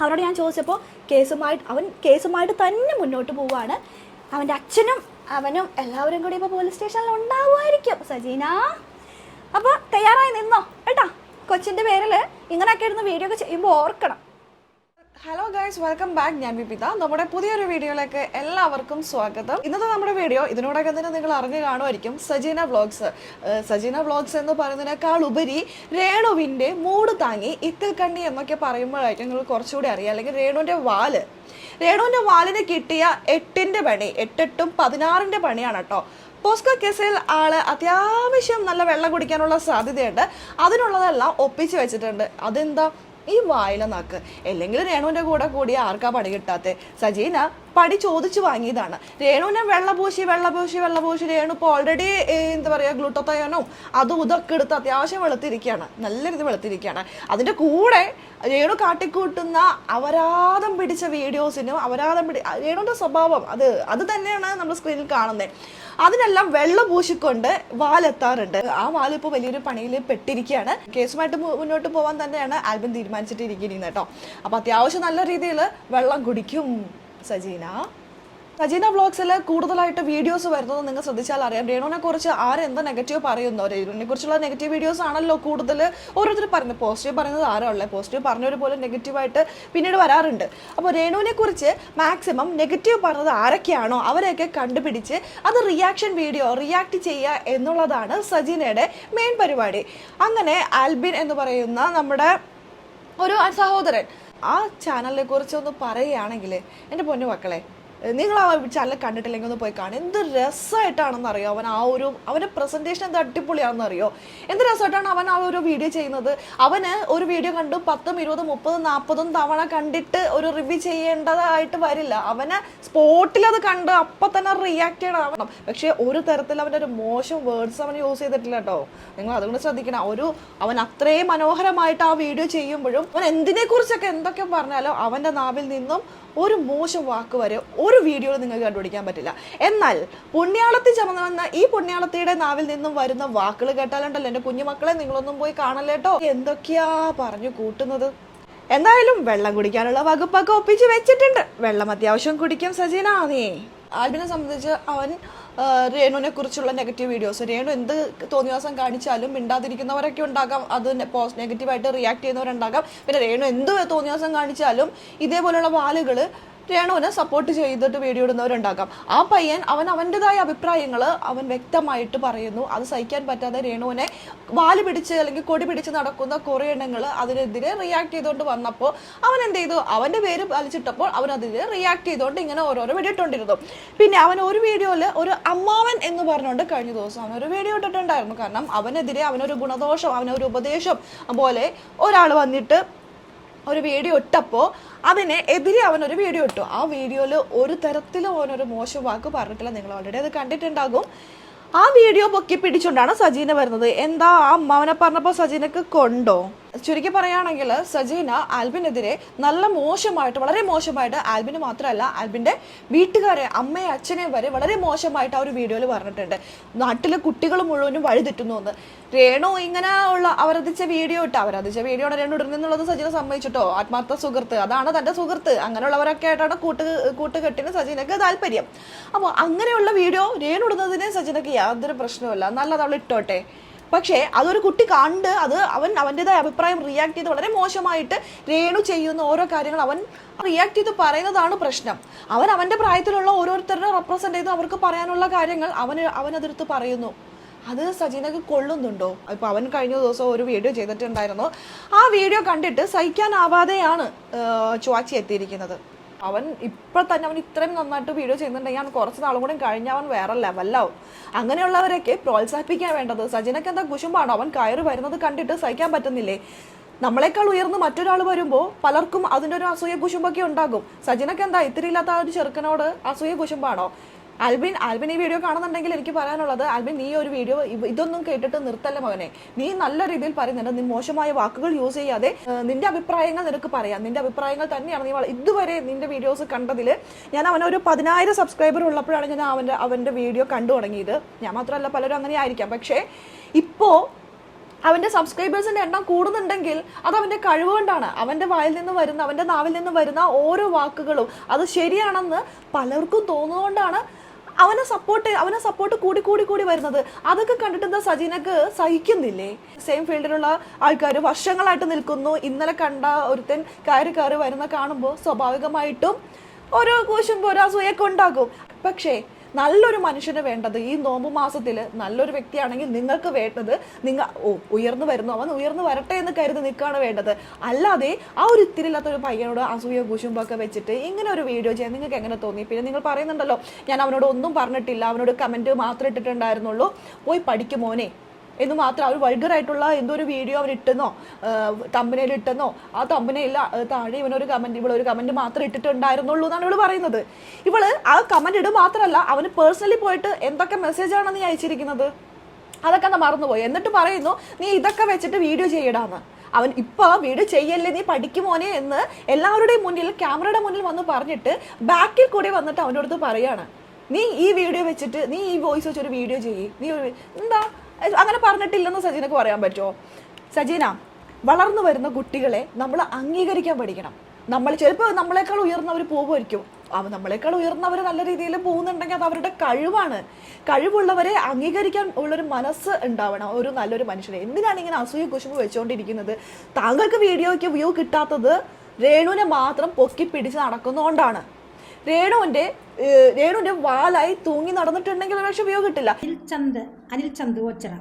അവരോട് ഞാൻ ചോദിച്ചപ്പോൾ കേസുമായിട്ട് തന്നെ മുന്നോട്ട് പോവുകയാണ്. അവൻ്റെ അച്ഛനും അവനും എല്ലാവരും കൂടി ഇപ്പോൾ പോലീസ് സ്റ്റേഷനിൽ ഉണ്ടാവുമായിരിക്കും. സജീന അപ്പോൾ തയ്യാറായി നിന്നോ കേട്ടോ. കൊച്ചിൻ്റെ പേരിൽ ഇങ്ങനെയൊക്കെ ഇരുന്ന് വീഡിയോ ഒക്കെ ചെയ്യുമ്പോൾ ഓർക്കണം. Hello guys, welcome back. ഞാൻ വിപിത. നമ്മുടെ പുതിയൊരു വീഡിയോയിലേക്ക് എല്ലാവർക്കും സ്വാഗതം. ഇന്നത്തെ നമ്മുടെ വീഡിയോ ഇതിനോടൊക്കെ തന്നെ നിങ്ങൾ അറിഞ്ഞു കാണുമായിരിക്കും, സജീന വ്ളോഗ്സ്. സജീന വ്ളോഗ്സ് എന്ന് പറയുന്നതിനേക്കാൾ ഉപരി രേണുവിൻ്റെ മൂട് താങ്ങി ഇത്തിൽ കണ്ണി എന്നൊക്കെ പറയുമ്പോഴായിരിക്കും നിങ്ങൾ കുറച്ചുകൂടി അറിയാം. അല്ലെങ്കിൽ രേണുവിൻ്റെ വാലിന് കിട്ടിയ 8ന്റെ പണി, 8-8ഉം 16ന്റെ പണിയാണ് കേട്ടോ. പോസ്കോ കേസിൽ ആള് അത്യാവശ്യം നല്ല വെള്ളം കുടിക്കാനുള്ള സാധ്യതയുണ്ട്. അതിനുള്ളതെല്ലാം ഒപ്പിച്ച് വെച്ചിട്ടുണ്ട്. അതെന്താ? ഈ വായില നാക്ക്. അല്ലെങ്കിൽ രേണുവിൻ്റെ കൂടെ കൂടി ആർക്കാ പണി കിട്ടാത്ത? സജീന പണി ചോദിച്ചു വാങ്ങിയതാണ്. രേണുവിനെ വെള്ളപൂശി രേണു ഇപ്പോൾ ഓൾറെഡി എന്താ പറയുക, ഗ്ലൂട്ടോത്തയോനും അതും ഇതൊക്കെ എടുത്ത് അത്യാവശ്യം വെളുത്തിരിക്കുകയാണ്, നല്ല രീതി വെളുത്തിരിക്കുകയാണ്. അതിൻ്റെ കൂടെ രേണു കാട്ടിക്കൂട്ടുന്ന അപരാധം പിടിച്ച വീഡിയോസിനും രേണുവിൻ്റെ സ്വഭാവം അത് തന്നെയാണ് നമ്മൾ സ്ക്രീനിൽ കാണുന്നത്. അതിനെല്ലാം വെള്ളം പൂശിക്കൊണ്ട് വാലെത്താറുണ്ട്. ആ വാലിപ്പോൾ വലിയൊരു പണിയിൽ പെട്ടിരിക്കുകയാണ്. കേസുമായിട്ട് മുന്നോട്ട് പോകാൻ തന്നെയാണ് ആൽബിൻ തീരുമാനിച്ചിട്ടിരിക്കുന്നത് കേട്ടോ. അപ്പോൾ അത്യാവശ്യം നല്ല രീതിയിൽ വെള്ളം കുടിക്കും സജീന വ്ളോഗ്സിൽ കൂടുതലായിട്ട് വീഡിയോസ് വരുന്നത് നിങ്ങൾ ശ്രദ്ധിച്ചാൽ അറിയാം. രേണുവിനെ കുറിച്ച് ആരെന്താ നെഗറ്റീവ് പറയുന്നോ, രേണുവിനെ കുറിച്ചുള്ള നെഗറ്റീവ് വീഡിയോസ് ആണല്ലോ കൂടുതൽ ഓരോരുത്തർ പറയുന്നത്. പോസിറ്റീവ് പറയുന്നത് ആരല്ലേ, പോസിറ്റീവ് പറഞ്ഞൊരു പോലെ നെഗറ്റീവായിട്ട് പിന്നീട് വരാറുണ്ട്. അപ്പോൾ രേണുവിനെ കുറിച്ച് മാക്സിമം നെഗറ്റീവ് പറഞ്ഞത് ആരൊക്കെയാണോ അവരെയൊക്കെ കണ്ടുപിടിച്ച് അത് റിയാക്ട് ചെയ്യുക എന്നുള്ളതാണ് സജീനയുടെ മെയിൻ പരിപാടി. അങ്ങനെ ആൽബിൻ എന്ന് പറയുന്ന നമ്മുടെ ഒരു സഹോദരൻ ആ ചാനലിനെ കുറിച്ചൊന്ന് പറയുകയാണെങ്കിൽ, എൻ്റെ പൊന്നു മക്കളെ, നിങ്ങൾ ആ ചാനൽ കണ്ടിട്ടില്ലെങ്കിൽ ഒന്ന് പോയി കാണും. എന്ത് രസമായിട്ടാണെന്ന് അറിയോ അവൻ്റെ പ്രസൻറ്റേഷൻ എന്ത് അടിപൊളിയാണെന്ന് എന്ത് രസമായിട്ടാണ് അവൻ ആ ഒരു വീഡിയോ ചെയ്യുന്നത്. അവന് ഒരു വീഡിയോ കണ്ട് 10, 20, 30, 40 തവണ കണ്ടിട്ട് ഒരു റിവ്യൂ ചെയ്യേണ്ടതായിട്ട് വരില്ല. അവനെ സ്പോട്ടിൽ അത് കണ്ട് അപ്പം തന്നെ റിയാക്ട് ചെയ്യണം. പക്ഷേ ഒരു തരത്തിൽ അവൻ്റെ ഒരു മോശം വേർഡ്സ് അവൻ യൂസ് ചെയ്തിട്ടില്ല കേട്ടോ. നിങ്ങൾ അതുകൊണ്ട് ശ്രദ്ധിക്കണം. അവൻ അത്രയും മനോഹരമായിട്ട് ആ വീഡിയോ ചെയ്യുമ്പോഴും അവൻ എന്തിനെക്കുറിച്ചൊക്കെ എന്തൊക്കെ പറഞ്ഞാലോ അവൻ്റെ നാവിൽ നിന്നും ഒരു മോശം വാക്ക് വരെ ഒരു വീഡിയോയിൽ നിങ്ങൾക്ക് കണ്ടുപിടിക്കാൻ പറ്റില്ല. എന്നാൽ പുണ്യാളത്തി ചമന്ന ഈ പുണ്യാളത്തിയുടെ നാവിൽ നിന്നും വരുന്ന വാക്കുകൾ കേട്ടാലുണ്ടല്ലോ, എൻ്റെ കുഞ്ഞുമക്കളെ നിങ്ങളൊന്നും പോയി കാണല്ലേട്ടോ, എന്തൊക്കെയാ പറഞ്ഞു കൂട്ടുന്നത്. എന്തായാലും വെള്ളം കുടിക്കാനുള്ള വകുപ്പൊക്കെ ഒപ്പിച്ച് വെച്ചിട്ടുണ്ട്. വെള്ളം അത്യാവശ്യം കുടിക്കും സജീന. ആൽബിനെ സംബന്ധിച്ച് അവൻ രേണുവിനെ കുറിച്ചുള്ള നെഗറ്റീവ് വീഡിയോസ്, രേണു എന്ത് തോന്നിവാസം കാണിച്ചാലും മിണ്ടാതിരിക്കുന്നവരൊക്കെ ഉണ്ടാകാം, അത് നെഗറ്റീവായിട്ട് റിയാക്ട് ചെയ്യുന്നവരുണ്ടാകാം. പിന്നെ രേണു എന്ത് തോന്നിവാസം കാണിച്ചാലും ഇതേപോലെയുള്ള വാലുകൾ രേണുവിനെ സപ്പോർട്ട് ചെയ്തിട്ട് വീഡിയോ ഇടുന്നവരുണ്ടാകാം. ആ പയ്യൻ അവൻ്റെതായ അഭിപ്രായങ്ങൾ അവൻ വ്യക്തമായിട്ട് പറയുന്നു. അത് സഹിക്കാൻ പറ്റാതെ രേണുവിനെ വാല് പിടിച്ച് അല്ലെങ്കിൽ കൊടി പിടിച്ച് നടക്കുന്ന കുറേ എണ്ണങ്ങൾ അതിനെതിരെ റിയാക്ട് ചെയ്തുകൊണ്ട് വന്നപ്പോൾ അവൻ എന്ത് ചെയ്തു, അവൻ്റെ പേര് വലിച്ചിട്ടപ്പോൾ അവൻ അതിന് റിയാക്ട് ചെയ്തുകൊണ്ട് ഇങ്ങനെ ഓരോരോ വീഡിയോ ഇട്ടുകൊണ്ടിരുന്നു. പിന്നെ അവൻ ഒരു വീഡിയോയിൽ ഒരു അമ്മാവൻ എന്ന് പറഞ്ഞുകൊണ്ട് കഴിഞ്ഞ ദിവസം അവനൊരു വീഡിയോ ഇട്ടിട്ടുണ്ടായിരുന്നു. കാരണം അവനെതിരെ അവനൊരു ഗുണദോഷം, അവനൊരു ഉപദേശം പോലെ ഒരാൾ വന്നിട്ട് ഒരു വീഡിയോ ഇട്ടപ്പോൾ അതിനെ എതിരെ അവനൊരു വീഡിയോ ഇട്ടു. ആ വീഡിയോയിൽ ഒരു തരത്തിലും അവനൊരു മോശം വാക്ക് പറഞ്ഞിട്ടില്ല. നിങ്ങൾ ഓൾറെഡി അത് കണ്ടിട്ടുണ്ടാകും. ആ വീഡിയോ പൊക്കി പിടിച്ചുകൊണ്ടാണ് സജീന വരുന്നത്. എന്താ ആ അമ്മാവനെ പറഞ്ഞപ്പോൾ സജീനക്ക് കൊണ്ടോ? ചുരുക്കി പറയുകയാണെങ്കിൽ സജീന ആൽബിനെതിരെ വളരെ മോശമായിട്ട് ആൽബിന് മാത്രമല്ല ആൽബിൻ്റെ വീട്ടുകാരെ, അമ്മയെ അച്ഛനെ വരെ വളരെ മോശമായിട്ട് ആ ഒരു വീഡിയോയിൽ പറഞ്ഞിട്ടുണ്ട്. നാട്ടിലെ കുട്ടികൾ മുഴുവനും വഴിതെറ്റുന്നു എന്ന്. രേണു ഇങ്ങനെ ഉള്ള അവരതിച്ച വീഡിയോ രേണു ഇടുന്നുള്ളത് സജീന സമ്മതിച്ചിട്ടോ. ആത്മാർത്ഥ സുഹൃത്ത്, അതാണ് തൻ്റെ സുഹൃത്ത്. അങ്ങനെയുള്ളവരൊക്കെ ആയിട്ടാണ് കൂട്ടുകെട്ടിന് സജീനക്ക് താല്പര്യം. അപ്പോൾ അങ്ങനെയുള്ള വീഡിയോ രേണു ഇടുന്നതിന് സജീനക്ക് യാതൊരു പ്രശ്നവുമില്ല, നല്ലത് അവൾ ഇട്ടോട്ടെ. പക്ഷേ അതൊരു കുട്ടി കണ്ട് അവൻ്റെതായ അഭിപ്രായം റിയാക്ട് ചെയ്ത് വളരെ മോശമായിട്ട് രേണു ചെയ്യുന്ന ഓരോ കാര്യങ്ങൾ അവൻ റിയാക്ട് ചെയ്ത് പറയുന്നതാണ് പ്രശ്നം. അവൻ്റെ പ്രായത്തിലുള്ള ഓരോരുത്തരുടെ റെപ്രസെൻ്റ് ചെയ്ത് അവർക്ക് പറയാനുള്ള കാര്യങ്ങൾ അവനതെടുത്ത് പറയുന്നു. അത് സജീനക്ക് കൊള്ളുന്നുണ്ടോ? ഇപ്പോൾ അവൻ കഴിഞ്ഞ ദിവസം ഒരു വീഡിയോ ചെയ്തിട്ടുണ്ടായിരുന്നു. ആ വീഡിയോ കണ്ടിട്ട് സഹിക്കാനാവാതെയാണ് ചുവാച്ചി എത്തിയിരിക്കുന്നത്. അവൻ ഇത്രയും നന്നായിട്ട് വീഡിയോ ചെയ്യുന്നുണ്ടെങ്കിൽ അവൻ കുറച്ച് നാളും കൂടെ കഴിഞ്ഞാൽ അവൻ വേറെ ലെവലാവും. അങ്ങനെയുള്ളവരൊക്കെ പ്രോത്സാഹിപ്പിക്കാൻ വേണ്ടത്. സജീനക്ക് എന്താ കുശുമ്പാണോ? അവൻ കയറി വരുന്നത് കണ്ടിട്ട് സഹിക്കാൻ പറ്റുന്നില്ലേ? നമ്മളെക്കാൾ ഉയർന്ന് മറ്റൊരാൾ വരുമ്പോൾ പലർക്കും അതിൻ്റെ ഒരു അസൂയ കുശുമ്പൊക്കെ ഉണ്ടാകും. സജീനക്ക് എന്താ ഇത്തിരി ഇല്ലാത്ത ആ ഒരു ചെറുക്കനോട് അസൂയ കുശുമ്പാണോ? ആൽബിൻ ഈ വീഡിയോ കാണുന്നുണ്ടെങ്കിൽ എനിക്ക് പറയാനുള്ളത്, ആൽബിൻ നീ ഒരു വീഡിയോ ഇതൊന്നും കേട്ടിട്ട് നിർത്തല്ല മകനെ. നീ നല്ല രീതിയിൽ പറയുന്നുണ്ട്. നീ മോശമായ വാക്കുകൾ യൂസ് ചെയ്യാതെ നിന്റെ അഭിപ്രായങ്ങൾ നിനക്ക് പറയാം. നിന്റെ അഭിപ്രായങ്ങൾ തന്നെയാണ് നീ ഇതുവരെ നിന്റെ വീഡിയോസ് കണ്ടതിൽ. ഞാൻ അവനൊരു 10,000 സബ്സ്ക്രൈബർ ഉള്ളപ്പോഴാണ് ഞാൻ അവൻ്റെ വീഡിയോ കണ്ടു തുടങ്ങിയത്. ഞാൻ മാത്രമല്ല, പലരും അങ്ങനെ ആയിരിക്കാം. പക്ഷേ ഇപ്പോൾ അവൻ്റെ സബ്സ്ക്രൈബേഴ്സിൻ്റെ എണ്ണം കൂടുന്നുണ്ടെങ്കിൽ അത് അവൻ്റെ കഴിവ് കൊണ്ടാണ്. അവൻ്റെ വായിൽ നിന്ന് വരുന്ന, അവൻ്റെ നാവിൽ നിന്ന് വരുന്ന ഓരോ വാക്കുകളും അത് ശരിയാണെന്ന് പലർക്കും തോന്നുന്നതുകൊണ്ടാണ് അവനെ സപ്പോർട്ട് കൂടി വരുന്നത്. അതൊക്കെ കണ്ടിട്ട് എന്താ സജീനക്ക് സഹിക്കുന്നില്ലേ? സെയിം ഫീൽഡിലുള്ള ആൾക്കാർ വർഷങ്ങളായിട്ട് നിൽക്കുന്നു. ഇന്നലെ കണ്ട ഒരുത്തൻ കയറി വരുന്ന കാണുമ്പോൾ സ്വാഭാവികമായിട്ടും ഓരോ കൂശുമ്പോൾ ഒരു അസൂയൊക്കെ ഉണ്ടാകും. പക്ഷേ നല്ലൊരു മനുഷ്യന് വേണ്ടത് ഈ നോമ്പ് മാസത്തിൽ നല്ലൊരു വ്യക്തിയാണെങ്കിൽ നിങ്ങൾക്ക് വേണ്ടത് ഉയർന്നു വരുന്നു, അവൻ ഉയർന്നു വരട്ടെ എന്ന് കരുതി നിൽക്കുകയാണ് വേണ്ടത്. അല്ലാതെ ആ ഒരു ഇത്തിരില്ലാത്തൊരു പയ്യനോട് അസൂയ കുശുമ്പൊക്കെ വെച്ചിട്ട് ഇങ്ങനെ ഒരു വീഡിയോ ചെയ്യാൻ നിങ്ങൾക്ക് എങ്ങനെ തോന്നി? പിന്നെ നിങ്ങൾ പറയുന്നുണ്ടല്ലോ ഞാൻ അവനോട് ഒന്നും പറഞ്ഞിട്ടില്ല, അവനോട് കമൻറ്റ് മാത്രം ഇട്ടിട്ടുണ്ടായിരുന്നുള്ളൂ, പോയി പഠിക്കും മോനെ എന്ന് മാത്രം. അവർ വൾഗറായിട്ടുള്ള എന്തോ ഒരു വീഡിയോ അവർ ഇട്ടെന്നോ തമ്പനയിൽ ഇട്ടെന്നോ ആ തമ്പനയിൽ താഴെ ഇവനൊരു കമൻറ്റ് മാത്രം ഇട്ടിട്ടുണ്ടായിരുന്നുള്ളൂ എന്നാണ് ഇവള് പറയുന്നത്. ഇവള് ആ കമൻറ്റ് ഇടുക മാത്രമല്ല അവന് പേഴ്സണലി പോയിട്ട് എന്തൊക്കെ മെസ്സേജാണ് നീ അയച്ചിരിക്കുന്നത് അതൊക്കെ എന്താ മറന്നുപോയി. എന്നിട്ട് പറയുന്നു നീ ഇതൊക്കെ വെച്ചിട്ട് വീഡിയോ ചെയ്യടാന്ന്. അവൻ ഇപ്പോൾ വീഡിയോ ചെയ്യല്ലേ നീ പഠിക്കുമോനെ എന്ന് എല്ലാവരുടെയും മുന്നിൽ ക്യാമറയുടെ മുന്നിൽ വന്ന് പറഞ്ഞിട്ട് ബാക്കിൽ കൂടി വന്നിട്ട് അവൻ്റെ അടുത്ത് പറയാണ് നീ ഈ വീഡിയോ വെച്ചിട്ട് നീ ഈ വോയിസ് വെച്ചൊരു വീഡിയോ ചെയ്യ്, നീ ഒരു എന്താ അങ്ങനെ പറഞ്ഞിട്ടില്ലെന്ന് സജീനക്ക് പറയാൻ പറ്റുമോ? സജീന, വളർന്നു വരുന്ന കുട്ടികളെ നമ്മൾ അംഗീകരിക്കാൻ പഠിക്കണം. നമ്മൾ ചിലപ്പോൾ നമ്മളെക്കാൾ ഉയർന്നവർ പോകുമായിരിക്കും, നമ്മളെക്കാൾ ഉയർന്നവർ നല്ല രീതിയിൽ പോകുന്നുണ്ടെങ്കിൽ അത് അവരുടെ കഴിവാണ്. കഴിവുള്ളവരെ അംഗീകരിക്കാൻ ഉള്ളൊരു മനസ്സ് ഉണ്ടാവണം ഒരു നല്ലൊരു മനുഷ്യനെ. എന്തിനാണ് ഇങ്ങനെ അസൂയ കുശുമ്പ് വെച്ചുകൊണ്ടിരിക്കുന്നത്? താങ്കൾക്ക് വീഡിയോയ്ക്ക് വ്യൂ കിട്ടാത്തത് രേണുവിനെ മാത്രം പൊക്കി പിടിച്ച് നടക്കുന്നതുകൊണ്ടാണ്. രേണുവിന്റെ വാലായി തൂങ്ങി നടന്നിട്ടുണ്ടെങ്കിൽ ഒരു പക്ഷേ വ്യൂ കിട്ടില്ല. അനിൽ ചന്ദ് ഓച്ചറ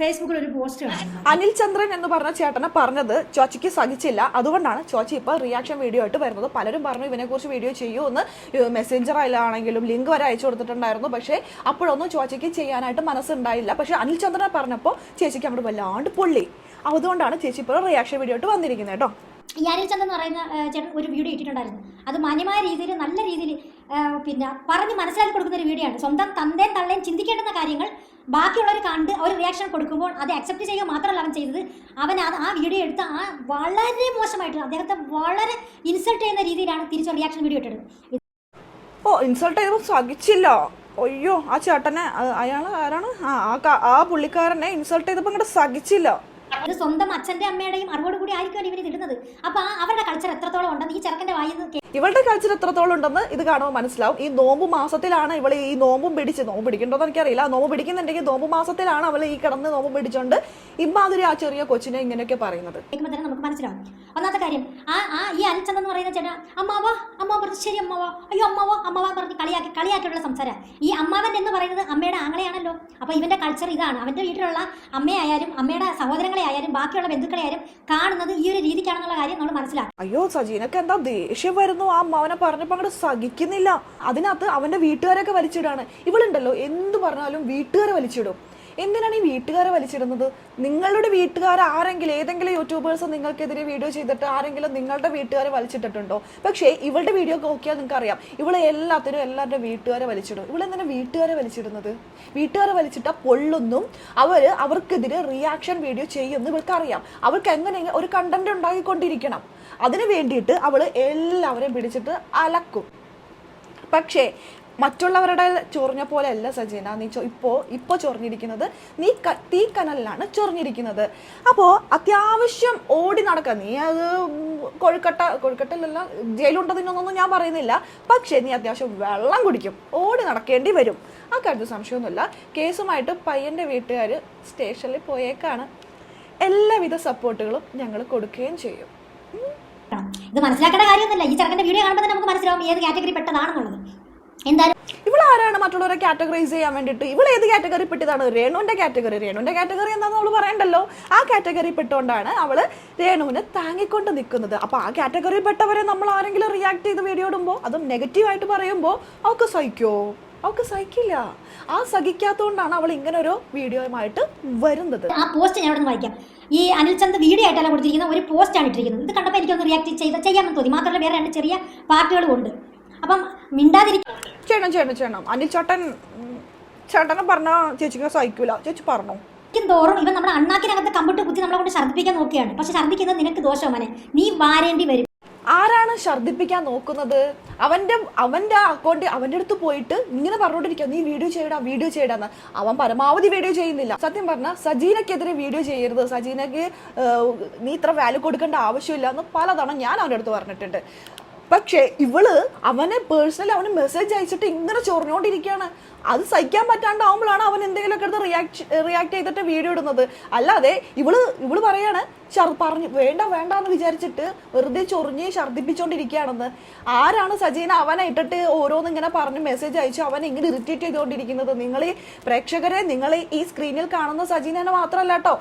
ഫേസ്ബുക്കിൽ ഒരു പോസ്റ്റ് കാണുന്നു. അനിൽ ചന്ദ്രൻ എന്ന് പറഞ്ഞ ചേട്ടനെ പറഞ്ഞത് ചോച്ചിക്ക് സഹിച്ചില്ല. അതുകൊണ്ടാണ് ചോച്ചി ഇപ്പോൾ റിയാക്ഷൻ വീഡിയോ ആയിട്ട് വരുന്നത്. പലരും പറഞ്ഞു ഇവനെക്കുറിച്ച് വീഡിയോ ചെയ്യൂ എന്ന്, മെസ്സഞ്ചറായാലാണെങ്കിലും ലിങ്ക് വരെ അയച്ചു കൊടുത്തിട്ടുണ്ടായിരുന്നു. പക്ഷേ അപ്പോഴൊന്നും ചോച്ചിക്ക് ചെയ്യാനായിട്ട് മനസ്സുണ്ടായില്ല. പക്ഷേ അനിൽ ചന്ദ്രനെ പറഞ്ഞപ്പോൾ ചേച്ചിക്ക് അവിടെ വല്ലാണ്ട് പൊള്ളി. അതുകൊണ്ടാണ് ചേച്ചി ഇപ്പോൾ റിയാക്ഷൻ വീഡിയോ ആയിട്ട് വന്നിരിക്കുന്നത് കേട്ടോ. ഈ അനിൽ ചന്ദ് എന്ന് പറയുന്ന ചേട്ടൻ ഒരു വീഡിയോ ഇട്ടിട്ടുണ്ടായിരുന്നു. അത് മാന്യമായ രീതിയിൽ നല്ല രീതിയിൽ പിന്നെ പറഞ്ഞ് മനസ്സിലാക്കി കൊടുക്കുന്ന ഒരു വീഡിയോ ആണ്. സ്വന്തം തന്തേം തള്ളേം ചിന്തിക്കേണ്ടുന്ന കാര്യങ്ങൾ ബാക്കിയുള്ളവർ കണ്ട് ഒരു റിയാക്ഷൻ കൊടുക്കുമ്പോൾ അത് അക്സെപ്റ്റ് ചെയ്യുക മാത്രമല്ല അവൻ ചെയ്തത്. അവൻ ആ വീഡിയോ എടുത്ത് വളരെ മോശമായിട്ട് അദ്ദേഹത്തെ വളരെ ഇൻസൾട്ട് ചെയ്യുന്ന രീതിയിലാണ് തിരിച്ച് റിയാക്ഷൻ വീഡിയോ ഇട്ടത്. ഇൻസൾട്ട് ചെയ്തപ്പോൾ സഹിച്ചില്ല. അയ്യോ ആ ചേട്ടനെ, അയാൾ ആരാണ്, ആ പുള്ളിക്കാരനെ ഇൻസൾട്ട് ചെയ്തപ്പോൾ അങ്ങോട്ട് സഹിച്ചില്ല. ഇത് സ്വന്തം അച്ഛന്റെ അമ്മയുടെയും അറിവോട് കൂടി ആയിരിക്കും ഇവർ ഇടുന്നത്. അപ്പൊ അവരുടെ കൾച്ചർ എത്രത്തോളം ഉണ്ടെന്ന് ഈ ചെറുക്കന്റെ വായിന്ന് ഇവളുടെ കൾച്ചർ എത്രത്തോളം ഉണ്ടെന്ന് ഇത് കാണുമ്പോൾ മനസ്സിലാവും. ഈ നോമ്പ് മാസത്തിലാണ് ഇവൾ ഈ നോമ്പ് പിടിക്കണ്ടോന്ന് എനിക്കറിയില്ല. നോമ്പ് പിടിക്കുന്നുണ്ടെങ്കിൽ നോമ്പ് മാസത്തിലാണ് അവൾ ഈ കിടന്ന് നോമ്പ് പിടിച്ചോണ്ട് ഇമാതിരി ആ ചെറിയ കൊച്ചിനെ ഇങ്ങനെയൊക്കെ പറയുന്നത്. കേൾക്കുമ്പോൾ തന്നെ നമുക്ക് മനസ്സിലാവും. ഒന്നാമത്തെ കാര്യം ഈ അനിൽ ചന്ദ് എന്ന് പറയുന്ന ചേട്ടാ അമ്മാവ പറഞ്ഞു ശരി അയ്യോ അമ്മാവ പറഞ്ഞ് കളിയാക്കിയുള്ള സംസാരം. ഈ അമ്മാവൻ എന്ന് പറയുന്നത് അമ്മയുടെ ആങ്ങളെയാണല്ലോ. അപ്പൊ ഇവന്റെ കൾച്ചർ ഇതാണ്. അവന്റെ വീട്ടിലുള്ള അമ്മയായാലും അമ്മയുടെ സഹോദരങ്ങളെ ആയാലും ബാക്കിയുള്ള ബന്ധുക്കളെ ആയാലും കാണുന്നത് ഈ ഒരു രീതിക്കാണെന്നുള്ള കാര്യം നമ്മൾ മനസ്സിലാക്കും. അയ്യോ സജീനക്ക് എന്താ ദേഷ്യം വരുന്നു. ആ അമ്മാവനെ പറഞ്ഞപ്പോൾ അങ്ങോട്ട് സഹിക്കുന്നില്ല. അതിനകത്ത് അവന്റെ വീട്ടുകാരൊക്കെ വലിച്ചിടാണ്. ഇവളുണ്ടല്ലോ എന്ത് പറഞ്ഞാലും വീട്ടുകാരെ വലിച്ചിടും. എന്തിനാണ് ഈ വീട്ടുകാരെ വലിച്ചിടുന്നത്? നിങ്ങളുടെ വീട്ടുകാർ ആരെങ്കിലും ഏതെങ്കിലും യൂട്യൂബേഴ്സ് നിങ്ങൾക്കെതിരെ വീഡിയോ ചെയ്തിട്ട് ആരെങ്കിലും നിങ്ങളുടെ വീട്ടുകാരെ വലിച്ചിട്ടിട്ടുണ്ടോ? പക്ഷേ ഇവളുടെ വീഡിയോ നോക്കിയാൽ നിങ്ങൾക്ക് അറിയാം ഇവളെ എല്ലാവരുടെ വീട്ടുകാരെ വലിച്ചിടും. ഇവളെന്തിനാ വീട്ടുകാരെ വലിച്ചിടുന്നത്? വീട്ടുകാരെ വലിച്ചിട്ടാൽ പൊള്ളുന്നും അവർക്കെതിരെ റിയാക്ഷൻ വീഡിയോ ചെയ്യുമെന്ന് ഇവൾക്കറിയാം. അവൾക്ക് എങ്ങനെ ഒരു കണ്ടന്റ് ഉണ്ടാക്കിക്കൊണ്ടിരിക്കണം. അതിന് വേണ്ടിയിട്ട് അവൾ എല്ലാവരെയും പിടിച്ചിട്ട് അലക്കും. പക്ഷേ മറ്റുള്ളവരുടെ ചൊറിഞ്ഞ പോലെ അല്ല സജീന. നീ ഇപ്പോൾ ചൊറിഞ്ഞിരിക്കുന്നത് നീ തീക്കനലിലാണ് ചൊറിഞ്ഞിരിക്കുന്നത്. അപ്പോൾ അത്യാവശ്യം ഓടി നടക്കുക. നീ അത് കൊഴുക്കട്ടയിലല്ല ജയിലുണ്ടതിനൊന്നും ഞാൻ പറയുന്നില്ല. പക്ഷേ നീ അത്യാവശ്യം വെള്ളം കുടിക്കും, ഓടി നടക്കേണ്ടി വരും. ആ കാര്യത്തിൽ സംശയമൊന്നുമില്ല. കേസുമായിട്ട് പയ്യൻ്റെ വീട്ടുകാർ സ്റ്റേഷനിൽ പോയേക്കാണ്. എല്ലാവിധ സപ്പോർട്ടുകളും ഞങ്ങൾ കൊടുക്കുകയും ചെയ്യും. ഇത് മനസ്സിലാക്കേണ്ട കാര്യമൊന്നുമില്ല. ഈ ചെറുക്കന്റെ വീഡിയോ കാണുമ്പോൾ തന്നെ നമുക്ക് മനസ്സിലാവും ഏത് കാറ്റഗറി പെട്ടതാണെന്നുള്ളത്. എന്തായാലും ഇവളാരാണ് മറ്റുള്ളവരെ കാറ്റഗറൈസ് ചെയ്യാൻ വേണ്ടിയിട്ട്? ഇവൾ ഏത് കാറ്റഗറി പെട്ടതാണ്? രേണുവിന്റെ കാറ്റഗറി എന്താണെന്ന് അവള് പറയണ്ടല്ലോ. ആ കാറ്റഗറി പെട്ടുകൊണ്ടാണ് അവള് രേണുവിനെ താങ്ങിക്കൊണ്ട് നിൽക്കുന്നത്. അപ്പൊ ആ കാറ്റഗറി പെട്ടവരെ നമ്മൾ ആരെങ്കിലും റിയാക്ട് ചെയ്ത് വീഡിയോ ഇടുമ്പോൾ അതും നെഗറ്റീവായിട്ട് പറയുമ്പോൾ അവൾക്ക് സഹിക്കോ? അവൾക്ക് സഹിക്കില്ല. ആ സഹിക്കാത്തതുകൊണ്ടാണ് അവൾ ഇങ്ങനെ ഒരു വീഡിയോയുമായിട്ട് വരുന്നത്. ആ പോസ്റ്റ് ഞാൻ വായിക്കാം. ഈ അനിൽ ചന്ദ് വീഡിയോ ആയിട്ടല്ല കൊടുത്തിരിക്കുന്ന ഒരു പോസ്റ്റാണ് ഇട്ടിരിക്കുന്നത്. ഇത് കണ്ടപ്പോൾ എനിക്കൊന്ന് റിയാക്ട് ചെയ്യാമെന്ന് തോന്നി. മാത്രമല്ല വേറെ 2 ചെറിയ പാർട്ടികളും ഉണ്ട്. അപ്പം മിണ്ടാതിരിക്കും. ചെയ്യണം. അനിൽ ചേട്ടനെ പറഞ്ഞ ചേച്ചിക്ക് സഹിക്കൂല. ചേച്ചി പറഞ്ഞോ? തോറും ഇവൻ നമ്മുടെ അണ്ണാക്കിനകത്ത് കമ്പിട്ട് കുത്തി നമ്മളെ കൊണ്ട് ഛർദ്ദിപ്പിക്കാൻ നോക്കുകയാണ്. പക്ഷെ ഛർദ്ദിക്കുന്നത് നിനക്ക് ദോഷമനെ, നീ വാരേണ്ടി വരും. ആരാണ് ഛർദ്ദിപ്പിക്കാൻ നോക്കുന്നത്? അവന്റെ അക്കൗണ്ട് അവന്റെ അടുത്ത് പോയിട്ട് ഇങ്ങനെ പറഞ്ഞോണ്ടിരിക്കുക, നീ വീഡിയോ ചെയ്യടാന്ന്. അവൻ പരമാവധി വീഡിയോ ചെയ്യുന്നില്ല. സത്യം പറഞ്ഞാൽ സജീനക്കെതിരെ വീഡിയോ ചെയ്യരുത്, സജീനക്ക് നീ ഇത്ര വാല്യൂ കൊടുക്കേണ്ട ആവശ്യമില്ല എന്ന് പലതവണ ഞാൻ അവൻ്റെ അടുത്ത് പറഞ്ഞിട്ടുണ്ട്. പക്ഷേ അവനെ പേഴ്സണലി അവന് മെസ്സേജ് അയച്ചിട്ട് ഇങ്ങനെ ചൊറിഞ്ഞോണ്ടിരിക്കുകയാണ്. അത് സഹിക്കാൻ പറ്റാണ്ടാവുമ്പോഴാണ് അവൻ എന്തെങ്കിലുമൊക്കെ എടുത്ത് റിയാക്ട് ചെയ്തിട്ട് വീഡിയോ ഇടുന്നത്. അല്ലാതെ ഇവള് പറയാണ് പറഞ്ഞു വേണ്ട എന്ന് വിചാരിച്ചിട്ട് വെറുതെ ചൊറിഞ്ഞ് ഛർദ്ദിപ്പിച്ചോണ്ടിരിക്കുകയാണെന്ന്. ആരാണ് സജീന അവനെ ഇട്ടിട്ട് ഓരോന്ന് ഇങ്ങനെ പറഞ്ഞ് മെസ്സേജ് അയച്ചു അവനെ ഇങ്ങനെ ഇറിറ്റേറ്റ് ചെയ്തുകൊണ്ടിരിക്കുന്നത്? നിങ്ങൾ ഈ പ്രേക്ഷകരെ, നിങ്ങൾ ഈ സ്ക്രീനിൽ കാണുന്ന സജീനനെ മാത്രമല്ല കേട്ടോ,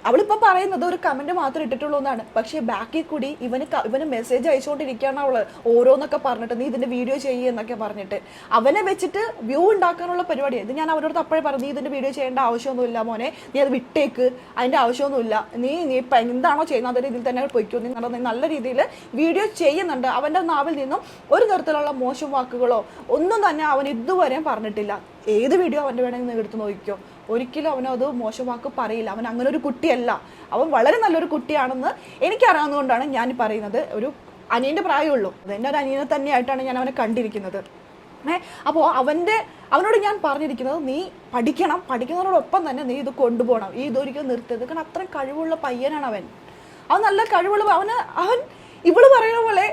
അവളിപ്പോ പറയുന്നത് ഒരു കമന്റ് മാത്രം ഇട്ടിട്ടുള്ളൂ എന്നാണ്. പക്ഷെ ബാക്കിൽ കൂടി ഇവന് മെസ്സേജ് അയച്ചുകൊണ്ടിരിക്കുകയാണ് അവള്, ഓരോന്നൊക്കെ പറഞ്ഞിട്ട് നീ ഇതിന്റെ വീഡിയോ ചെയ്യുന്നൊക്കെ പറഞ്ഞിട്ട് അവനെ വെച്ചിട്ട് വ്യൂ ഉണ്ടാക്കാനുള്ള പരിപാടിയാണ് ഇത്. ഞാൻ അവരോട് അപ്പോഴേ പറഞ്ഞു, നീ ഇതിന്റെ വീഡിയോ ചെയ്യേണ്ട ആവശ്യമൊന്നുമില്ല മോനെ, നീ അത് വിട്ടേക്ക്, അതിന്റെ ആവശ്യമൊന്നുമില്ല, നീ ഇപ്പൊ എന്താണോ ചെയ്യുന്നത് അതേ രീതിയിൽ തന്നെ പൊയ്ക്കോ, നീ നല്ല രീതിയിൽ വീഡിയോ ചെയ്യുന്നുണ്ട്. അവന്റെ നാവിൽ നിന്നും ഒരു തരത്തിലുള്ള മോശം വാക്കുകളോ ഒന്നും തന്നെ അവൻ ഇതുവരെയും പറഞ്ഞിട്ടില്ല. ഏത് വീഡിയോ അവന്റെ വേണമെങ്കിൽ നിങ്ങൾ എടുത്ത് നോക്കിക്കോ, ഒരിക്കലും അവനത് മോശമാക്ക് പറയില്ല. അവൻ അങ്ങനെ ഒരു കുട്ടിയല്ല, അവൻ വളരെ നല്ലൊരു കുട്ടിയാണെന്ന് എനിക്കറിയാവുന്നതുകൊണ്ടാണ് ഞാൻ പറയുന്നത്. ഒരു അനിയൻ്റെ പ്രായമുള്ളൂ, അതെൻ്റെ ഒരു അനിയനെ തന്നെയായിട്ടാണ് ഞാൻ അവനെ കണ്ടിരിക്കുന്നത്. അപ്പോൾ അവനോട് ഞാൻ പറഞ്ഞിരിക്കുന്നത്, നീ പഠിക്കുന്നതോടൊപ്പം തന്നെ നീ ഇത് കൊണ്ടുപോകണം, ഈ ഇതൊരിക്കലും നിർത്തരുത്. കാരണം അത്രയും കഴിവുള്ള പയ്യനാണ് അവൻ നല്ല കഴിവുള്ള അവൻ ഇവള് പറയുന്ന പോലെ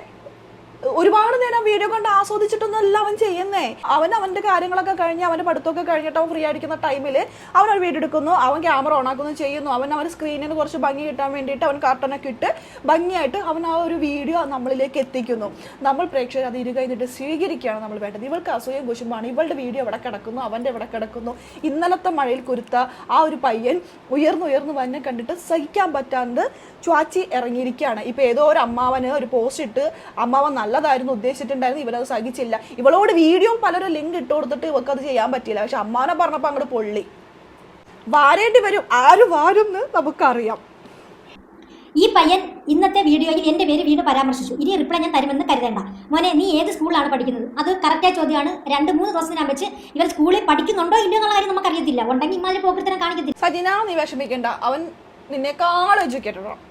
ഒരുപാട് നേരം വീഡിയോ കണ്ട് ആസ്വദിച്ചിട്ടൊന്നുമല്ല അവൻ ചെയ്യുന്നേ. അവന്റെ കാര്യങ്ങളൊക്കെ കഴിഞ്ഞ് അവന്റെ പഠിത്തമൊക്കെ കഴിഞ്ഞിട്ട് അവൻ ഫ്രീ ആയിരിക്കുന്ന ടൈമിൽ അവൻ വീഡിയോ എടുക്കുന്നു, അവൻ ക്യാമറ ഓൺ ആക്കുന്നു, ചെയ്യുന്നു. അവൻ സ്ക്രീനിന് കുറച്ച് ഭംഗി കിട്ടാൻ വേണ്ടിയിട്ട് അവൻ കാർട്ടനൊക്കെ ഇട്ട് ഭംഗിയായിട്ട് അവൻ ആ ഒരു വീഡിയോ നമ്മളിലേക്ക് എത്തിക്കുന്നു. നമ്മൾ പ്രേക്ഷകർ അത് ഇരുകഴിഞ്ഞിട്ട് സ്വീകരിക്കുകയാണ് നമ്മൾ വേണ്ടത്. ഇവൾക്ക് അസൂയം കുശുമ്പാണ്, ഇവളുടെ വീഡിയോ എവിടെ കിടക്കുന്നു, അവന്റെ എവിടെ കിടക്കുന്നു. ഇന്നലത്തെ മഴയിൽ കുരുത്ത ആ ഒരു പയ്യൻ ഉയർന്നു വന്നെ കണ്ടിട്ട് സഹിക്കാൻ പറ്റാണ്ട് ചാച്ചി ഇറങ്ങിയിരിക്കുകയാണ്. ഇപ്പൊ ഏതോ ഒരു അമ്മാവന് ഒരു പോസ്റ്റ് ഇട്ട് അമ്മാവൻ നല്ലതായിരുന്നു ഉദ്ദേശിച്ചിട്ടുണ്ടായിരുന്നു, ഇവരത് സഹിച്ചില്ല. ഇവളോട് വീഡിയോ പലരും ലിങ്ക് ഇട്ട് കൊടുത്തിട്ട് ഇവർക്ക് അത് ചെയ്യാൻ പറ്റിയില്ല. പക്ഷെ അമ്മാവനെ പറഞ്ഞപ്പോൾ അങ്ങോട്ട് പൊള്ളി. വാരേണ്ടി വരും, ആര് വാരുന്ന് നമുക്കറിയാം. ഈ പയ്യൻ ഇന്നത്തെ വീഡിയോയിൽ എൻ്റെ പേര് വീണ്ടും പരാമർശിച്ചു. ഇനി റിപ്ലൈ ഞാൻ തരുമെന്ന് കരുതേണ്ട. മോനെ, നീ ഏത് സ്കൂളിലാണ് പഠിക്കുന്നത്? അത് കറക്റ്റായ ചോദ്യമാണ്. 2-3 ദിവസത്തിനാൻ വെച്ച് ഇവർ സ്കൂളിൽ പഠിക്കുന്നുണ്ടോ ഇല്ലയോ എന്നുള്ള കാര്യം നമുക്കറിയത്തില്ല. ഉണ്ടെങ്കിൽ ഇമാതിരി പോക്കൃത്തരം കാണിക്കത്തില്ല. സജിന, നീ വിഷമിക്കണ്ട, അവൻ നിന്നേക്കാൾ എഡ്യൂക്കേറ്റഡാണ്.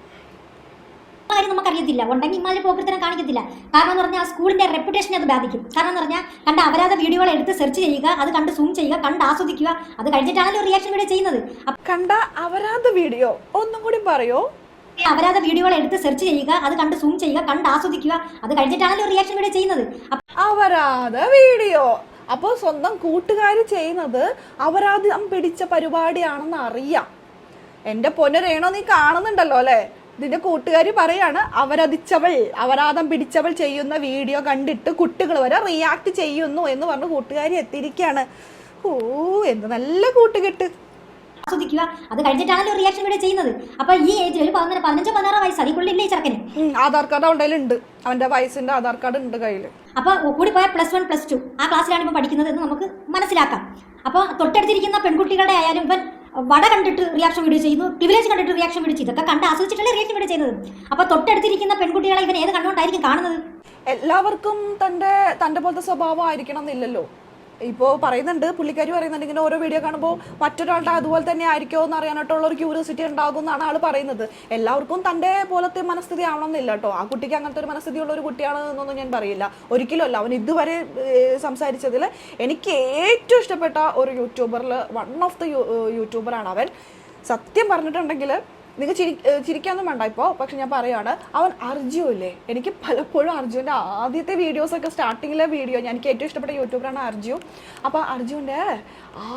കാര്യം നമുക്കറിയത്തില്ല. ഉണ്ടെങ്കിൽ ഇമാതിരി പോക്കൃത്തരം കാണിക്കത്തില്ല. കാരണം എന്ന് പറഞ്ഞാൽ ആ സ്കൂളിന്റെ റെപ്യൂട്ടേഷനെ അത് ബാധിക്കും. കാരണം എന്ന് പറഞ്ഞാൽ കണ്ട അപരാധ വീഡിയോകൾ എടുത്ത് സെർച്ച് ചെയ്യുക, അത് കണ്ട് സൂം ചെയ്യുക, കണ്ട് ആസ്വദിക്കുക, അത് കഴിഞ്ഞിട്ടാണല്ലോ റിയാക്ഷൻ വീഡിയോ ചെയ്യുന്നത്. കണ്ട അപരാധ വീഡിയോ ഒന്നും കൂടി പറയോ? അപരാധ വീഡിയോകൾ എടുത്ത് സെർച്ച് ചെയ്യുക, അത് കണ്ട് സൂം ചെയ്യുക, കണ്ട് ആസ്വദിക്കുക, അത് കഴിഞ്ഞിട്ടാണല്ലോ റിയാക്ഷൻ വീഡിയോ ചെയ്യുന്നത്. അപരാധ വീഡിയോ അപ്പോൾ സ്വന്തം കൂട്ടുകാർ ചെയ്യുന്നത് അപരാധം പിടിച്ച പരിപാടിയാണെന്ന് അറിയാം. എന്റെ പൊന്നരേണോ, നീ കാണുന്നുണ്ടല്ലോ അല്ലെ, ഇതിന്റെ കൂട്ടുകാരി പറയാണ് അപരാധം പിടിച്ചവൾ ചെയ്യുന്ന വീഡിയോ കണ്ടിട്ട് കുട്ടികൾ വരെ റിയാക്ട് ചെയ്യുന്നു എന്ന് പറഞ്ഞ് കൂട്ടുകാരി എത്തിയിരിക്കുകയാണ്. ഓ, എന്ത് നല്ല കൂട്ടുകെട്ട്. ആസ്വദിക്കുക, അത് കഴിഞ്ഞിട്ടാണല്ലോ റിയാക്ഷൻ വീഡിയോ ചെയ്യുന്നത്. അപ്പൊ ഈ ഏജിൽ ഒരു 15-16 വയസ്സ് അതിക്കുള്ളില്ലേ ചെറുക്കന്. ആധാർ കാർഡ് അവൻ്റെ ഉണ്ട്, അവന്റെ വയസ്സിന്റെ ആധാർ കാർഡ് ഉണ്ട് കയ്യിൽ. അപ്പൊ കൂടി പോയ +1 +2 ആ ക്ലാസ്സിലാണ് ഇപ്പൊ പഠിക്കുന്നത് എന്ന് നമുക്ക് മനസ്സിലാക്കാം. അപ്പൊ തൊട്ടടുത്തിരിക്കുന്ന പെൺകുട്ടികളുടെ ആയാലും ഇവൻ വട കണ്ടിട്ട് റിയാക്ഷൻ വീഡിയോ ചെയ്യുന്നു, പ്രിവിലേജ് കണ്ടിട്ട് റിയാക്ഷൻ വീഡിയോ ചെയ്തു, ഇതൊക്കെ കണ്ട് ആസ്വദിച്ചിട്ടല്ലേ റിയാക്ഷൻ വീഡിയോ ചെയ്യുന്നത്. അപ്പൊ തൊട്ടടുത്തിരിക്കുന്ന പെൺകുട്ടികളെ ഇവൻ ഏത് കണ്ടുകൊണ്ടായിരിക്കും കാണുന്നത്? എല്ലാവർക്കും തന്റെ പോലത്തെ സ്വഭാവം ആയിരിക്കണം എന്നില്ലല്ലോ. ഇപ്പോൾ പറയുന്നുണ്ട്, പുള്ളിക്കാരി പറയുന്നുണ്ട്, ഇങ്ങനെ ഓരോ വീഡിയോ കാണുമ്പോൾ മറ്റൊരാളുടെ അതുപോലെ തന്നെ ആയിരിക്കുമോ എന്ന് അറിയാനായിട്ടുള്ള ഒരു ക്യൂരിയോസിറ്റി ഉണ്ടാകും എന്നാണ് ആൾ പറയുന്നത്. എല്ലാവർക്കും തൻ്റെ പോലത്തെ മനസ്ഥിതി ആവണമെന്നില്ല കേട്ടോ. ആ കുട്ടിക്ക് അങ്ങനത്തെ ഒരു മനസ്ഥിതി ഉള്ള ഒരു കുട്ടിയാണ് എന്നൊന്നും ഞാൻ പറയില്ല, ഒരിക്കലും അല്ല. അവൻ ഇതുവരെ സംസാരിച്ചതിൽ എനിക്ക് ഏറ്റവും ഇഷ്ടപ്പെട്ട ഒരു യൂട്യൂബറിൽ വൺ ഓഫ് ദ യൂട്യൂബറാണ് അവൻ. സത്യം പറഞ്ഞിട്ടുണ്ടെങ്കിൽ നിങ്ങൾ ചിരിക്കാനൊന്നും വേണ്ട ഇപ്പോൾ, പക്ഷെ ഞാൻ പറയുകയാണ്, അവൻ അർജു ഇല്ലേ, എനിക്ക് പലപ്പോഴും അർജുൻ്റെ ആദ്യത്തെ വീഡിയോസൊക്കെ സ്റ്റാർട്ടിങ്ങിലെ വീഡിയോ എനിക്ക് ഏറ്റവും ഇഷ്ടപ്പെട്ട യൂട്യൂബറാണ് അർജു. അപ്പോൾ അർജുൻ്റെ